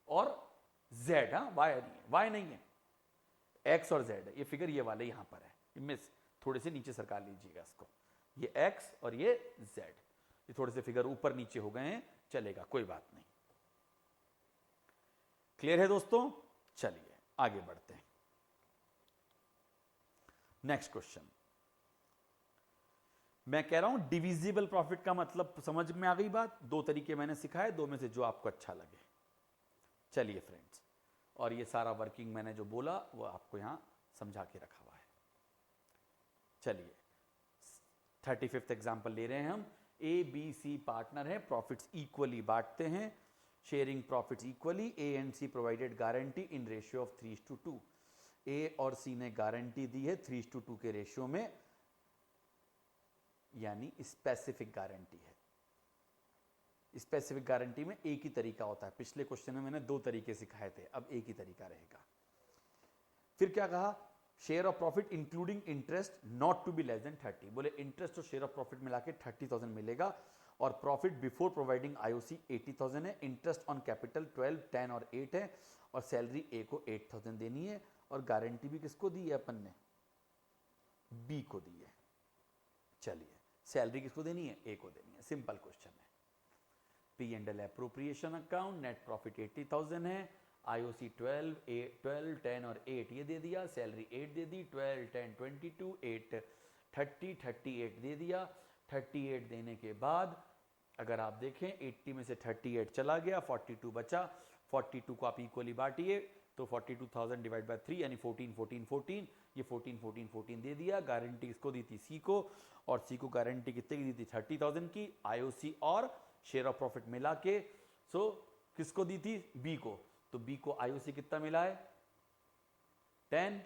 और जेड, हाँ वाई नहीं है, वाई नहीं है, एक्स और जेड है। ये फिगर ये वाले यहां पर है, इनमें थोड़े से नीचे सरका लीजिएगा इसको। ये एक्स और ये जेड, ये थोड़े से फिगर ऊपर नीचे हो गए हैं, चलेगा, कोई बात नहीं। क्लियर है दोस्तों? चलिए आगे बढ़ते हैं। नेक्स्ट क्वेश्चन, मैं कह रहा हूं डिविजिबल प्रॉफिट का मतलब समझ में आ गई बात। दो तरीके मैंने सिखाए, दो में से जो आपको अच्छा लगे। चलिए फ्रेंड्स, और ये सारा वर्किंग मैंने जो बोला वो आपको यहां समझा के रखा हुआ है। चलिए 35th एग्जाम्पल ले रहे हैं हम। ए बी सी पार्टनर है, प्रॉफिट्स इक्वली बांटते हैं, sharing profits equally, A and C provided guarantee in ratio of 3:2। A और सी ने गारंटी दी है 3:2 के रेशियो में, यानी स्पेसिफिक गारंटी है। स्पेसिफिक गारंटी में एक ही तरीका होता है, पिछले क्वेश्चन में मैंने 2 तरीके सिखाए थे, अब एक ही तरीका रहेगा। फिर क्या कहा, share of profit including interest not to be less than 30। बोले इंटरेस्ट और शेयर ऑफ प्रॉफिट मिला के 30,000 मिलेगा, और प्रॉफिट बिफोर प्रोवाइडिंग आईओसी 80,000 है, इंटरेस्ट ऑन कैपिटल 12, 10 और 8 है, और सैलरी ए को 8,000 देनी है, और गारंटी भी किसको दी है अपन ने, बी को दी है। चलिए सैलरी किसको देनी है, ए को देनी है, सिंपल क्वेश्चन है। P and L appropriation account, net profit 80,000 है, आईओसी 12, 10 और 8 ये दे दिया, सैलरी 8 दे दी, 12, 10, 22, 8, 30, 38 दे दिया। 38 देने के बाद अगर आप देखें 80 में से 38 चला गया, 42 बचा, 42 को आप इक्वली बांटिए तो 42,000 डिवाइड बाय 3 यानी 14, 14, 14, ये 14, 14, 14 दे दिया। गारंटी किसको दी थी, सी को, और सी को गारंटी कितने की दी थी, 30,000 की। आईओसी और शेयर ऑफ प्रॉफिट मिला के सो किसको दी थी, बी को, तो बी को आईओसी कितना मिला है 10,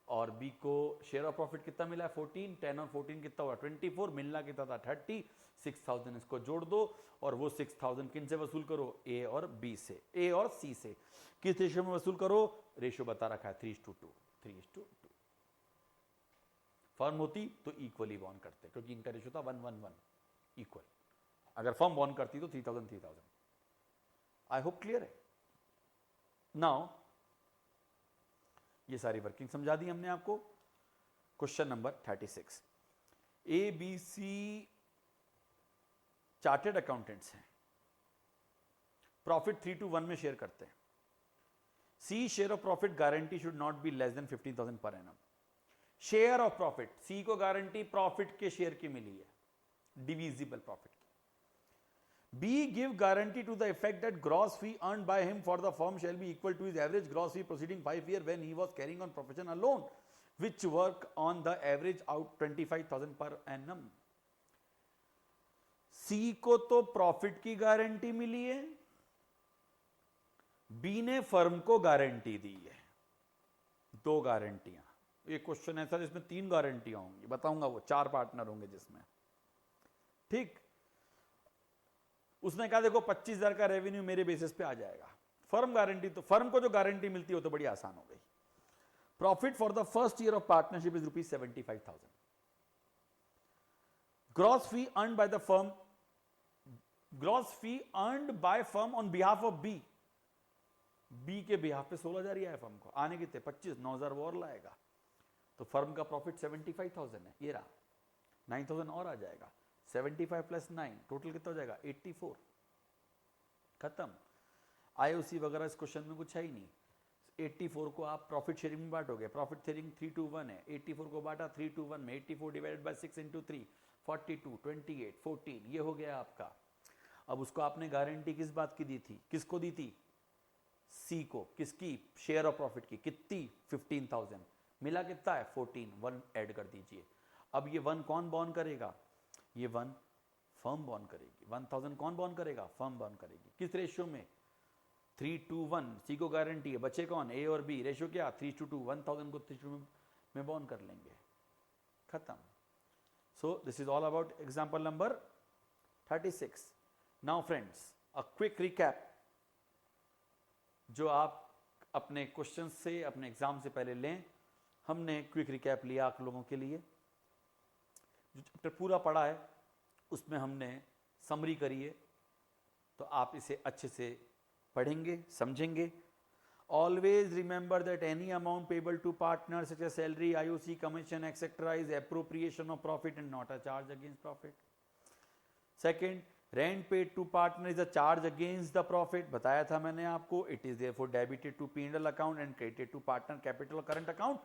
और बी को शेयर ऑफ प्रॉफिट कितना मिला है 14, 10 और 14 कितना हुआ 24, मिलना कितना था 30, 6,000 इसको जोड़ दो, और वो 6,000 किन से वसूल करो, ए और बी से, ए और सी से। किस रेशियो में वसूल करो, रेशियो बता रखा है 3:2, 3:2। फर्म होती तो इक्वली बॉन्ड करते, क्योंकि इनका रेशियो था 1:1:1 इक्वल। अगर फर्म बॉन्ड करती तो 3,000 3,000। आई होप क्लियर है। नाउ ये सारी वर्किंग समझा दी हमने आपको। Question number 36, A B C chartered accountants हैं, प्रॉफिट 3:1 में शेयर करते हैं। C share of profit guarantee should not be less than 15,000 per annum. Share of profit, C को गारंटी प्रॉफिट के शेयर की मिली है, डिविजिबल प्रॉफिट की। B give guarantee to the effect that gross fee earned by him for the firm shall be equal to his average gross fee proceeding 5 years when he was carrying on profession alone, which work on the average out 25,000 per annum. C को तो profit की guarantee मिली है, B ने firm को guarantee दी है, 2 गारंटियां। ये question ऐसा जिसमें 3 गारंटियां होंगी, बताऊंगा वो 4 पार्टनर होंगे जिसमें, ठीक। उसने कहा देखो 25,000 का रेवेन्यू मेरे बेसिस पे आ जाएगा, फर्म गारंटी, तो फर्म को जो गारंटी मिलती है वो तो बड़ी आसान हो गई। Profit for the first year of partnership is ₹75,000। Gross fee earned by the firm, gross fee earned by firm on behalf of B, B के बिहाफ पे 16,000 ही आया फर्म को, आने कितने 25, 9,000 वो और लाएगा, तो फर्म का प्रॉफिट 75,000 है, ये रहा, 9,000 और आ जाएगा, 75 प्लस 9 टोटल कितना हो जाएगा 84, खत्म। आईओसी वगैरह इस क्वेश्चन में कुछ है ही नहीं। 84 को आप प्रॉफिट शेयरिंग में बांटोगे, प्रॉफिट शेयरिंग 3:1 है, 84 को बांटा 3:1 में, 84 डिवाइडेड बाय 6 × 3 42, 28, 14, ये हो गया आपका। अब उसको आपने गारंटी किस बात की दी थी, किसको दी थी, सी को, किसकी, शेयर ऑफ प्रॉफिट की, कितनी 15,000, मिला कितना है 14, 1 ऐड कर दीजिए। अब ये 1 कौन बॉन्ड करेगा, ये 1 फर्म बॉन्ड करेगी, 1,000 कौन बॉन्ड करेगा, फर्म बॉन्ड करेगी। किस रेशियो में 3:1, सी को गारंटी है, बचे कौन, ए और बी, रेशियो क्या 3:2, 1,000 को 3:2 में बॉन्ड कर लेंगे, खत्म। So this is all about example number 36। Now friends a quick recap, जो आप अपने क्वेश्चन से, अपने एग्जाम से पहले लें। हमने क्विक रिकैप लिया आप लोगों के लिए, जो चैप्टर पूरा पढ़ा है उसमें हमने समरी करी है, तो आप इसे अच्छे से पढ़ेंगे, समझेंगे। Always remember that any amount payable to partner such as salary, IOC, commission etcetera is appropriation of profit and not a charge against profit. Second, rent paid to partner is a charge against the profit, बताया था मैंने आपको। It is therefore debited to P&L account and credited to partner capital current account.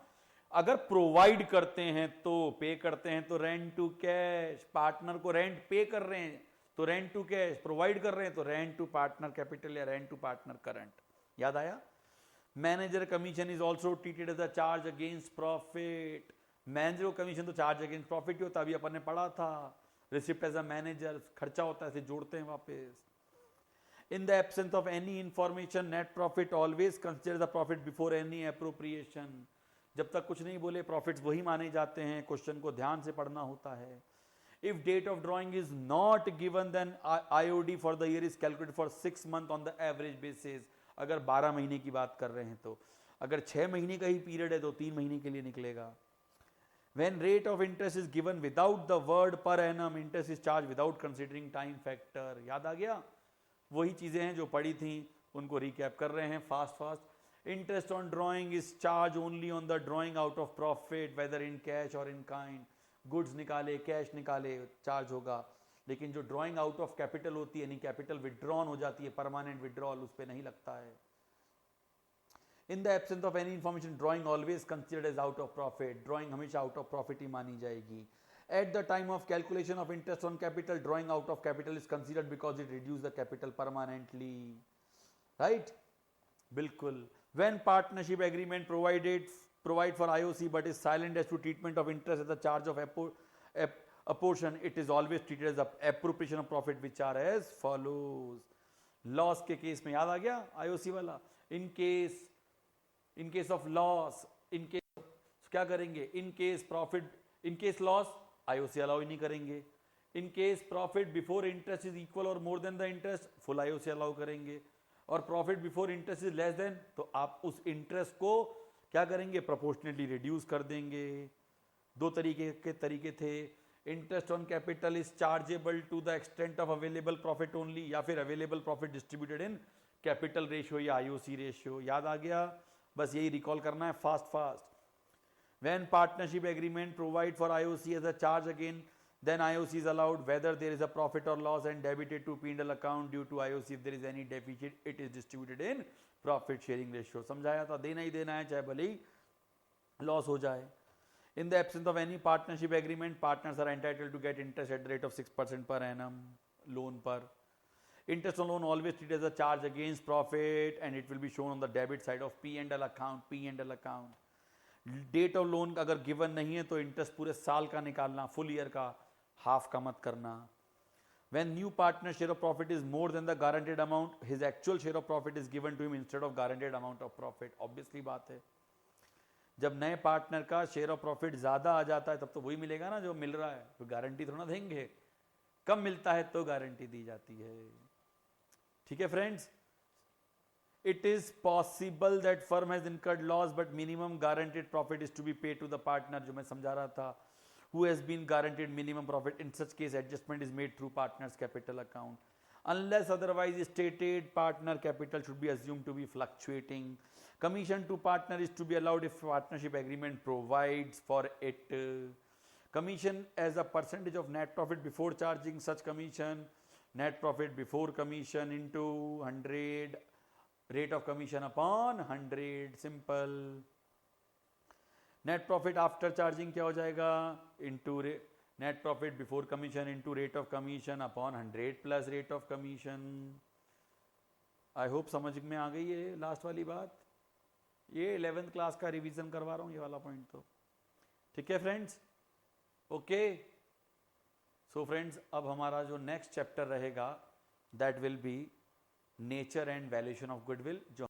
अगर provide करते हैं तो pay करते हैं तो रेंट टू कैश, पार्टनर को रेंट पे कर रहे हैं तो रेंट टू कैश, प्रोवाइड कर रहे हैं तो रेंट टू पार्टनर कैपिटल या रेंट टू पार्टनर करंट। याद आया। Manager commission is also treated as a charge against profit. Manager को कमीशन तो चार्ज अगेंस्ट प्रॉफिट ही होता, अभी अपन ने पढ़ा था। रिसिप्ट एज अ मैनेजर खर्चा होता है, इसे जोड़ते हैं वापस। In the absence of any information, net profit always considers the profit before any appropriation. जब तक कुछ नहीं बोले प्रॉफिट्स वही माने जाते हैं, क्वेश्चन को ध्यान से पढ़ना होता है। If date of drawing is not given, then IOD for the year is calculated for 6 months on the average basis. अगर 12 महीने की बात कर रहे हैं तो, अगर 6 महीने का ही पीरियड है तो 3 महीने के लिए निकलेगा। When rate of interest is given without the word per annum, interest is charged without considering time factor. याद आ गया? वही चीजें हैं जो पढ़ी थी, उनको रिकैप कर रहे हैं fast. Interest on drawing is charge only on the drawing out of profit, whether in cash or in kind. Goods निकाले, कैश निकाले, चार्ज होगा। लेकिन जो ड्रॉइंग आउट ऑफ कैपिटल होती है, यानी कैपिटल विड्रॉन हो जाती है, परमानेंट विड्रॉल, उस पर नहीं लगता है। In the absence of any information, drawing always considered as out of profit. Drawing हमेशा आउट ऑफ प्रॉफिट ही मानी जाएगी। At the time of calculation of interest on capital, drawing out of capital is considered because it reduces the capital permanently. Right? बिल्कुल। When partnership agreement provide for IOC but is silent as to treatment of interest as a charge of a portion, it is always treated as a appropriation of profit, which are as follows. Loss के case में याद आ गया IOC वाला। In case of loss, क्या करेंगे? In case loss, IOC allow ही नहीं करेंगे। In case profit before interest is equal or more than the interest, full IOC allow करेंगे। और profit before interest is less than, तो आप उस इंटरेस्ट को क्या करेंगे? प्रोपोर्शनेटली रिड्यूस कर देंगे। दो तरीके थे। Interest on capital is chargeable to the extent of available profit only, या फिर available profit distributed in capital ratio या IOC रेशियो। याद आ गया? बस यही रिकॉल करना है fast. When partnership agreement provide for IOC as a charge again, then IOC is allowed whether there is a profit or loss and debited to P&L account due to IOC. If there is any deficit, it is distributed in profit sharing ratio. समझाया था, देना ही देना है चाहे भले ही loss हो जाए। In the absence of any partnership agreement, partners are entitled to get interest at the rate of 6% per annum loan पर। Interest on loan always treated as a charge against profit and it will be shown on the debit side of P&L account। Date of loan अगर given नहीं है तो interest पूरे साल का निकालना, full year का, हाफ का मत करना। When new partner share of profit is more than the guaranteed amount, his actual share of profit is given to him instead of guaranteed amount of profit. Obviously बात है, जब नए partner का share of profit ज्यादा आ जाता है तब तो वही मिलेगा ना जो मिल रहा है, तो गारंटी थोड़ा देंगे। कम मिलता है तो गारंटी दी जाती है। ठीक है friends? It is possible that firm has incurred loss but minimum guaranteed profit is to be paid to the partner, जो मैं समझा रहा था, who has been guaranteed minimum profit. In such case, adjustment is made through partner's capital account. Unless otherwise stated, partner capital should be assumed to be fluctuating. Commission to partner is to be allowed if partnership agreement provides for it. Commission as a percentage of net profit before charging such commission. Net profit before commission into 100. Rate of commission upon 100, simple. Net profit after charging क्या हो जाएगा? Into net profit before commission into rate of commission upon 100 plus rate of commission. I hope समझ में आ गई है last वाली बात। ये 11th क्लास का रिवीजन करवा रहा हूँ ये वाला पॉइंट तो। ठीक है फ्रेंड्स? ओके। सो फ्रेंड्स, अब हमारा जो नेक्स्ट चैप्टर रहेगा that will be nature and valuation of goodwill, जो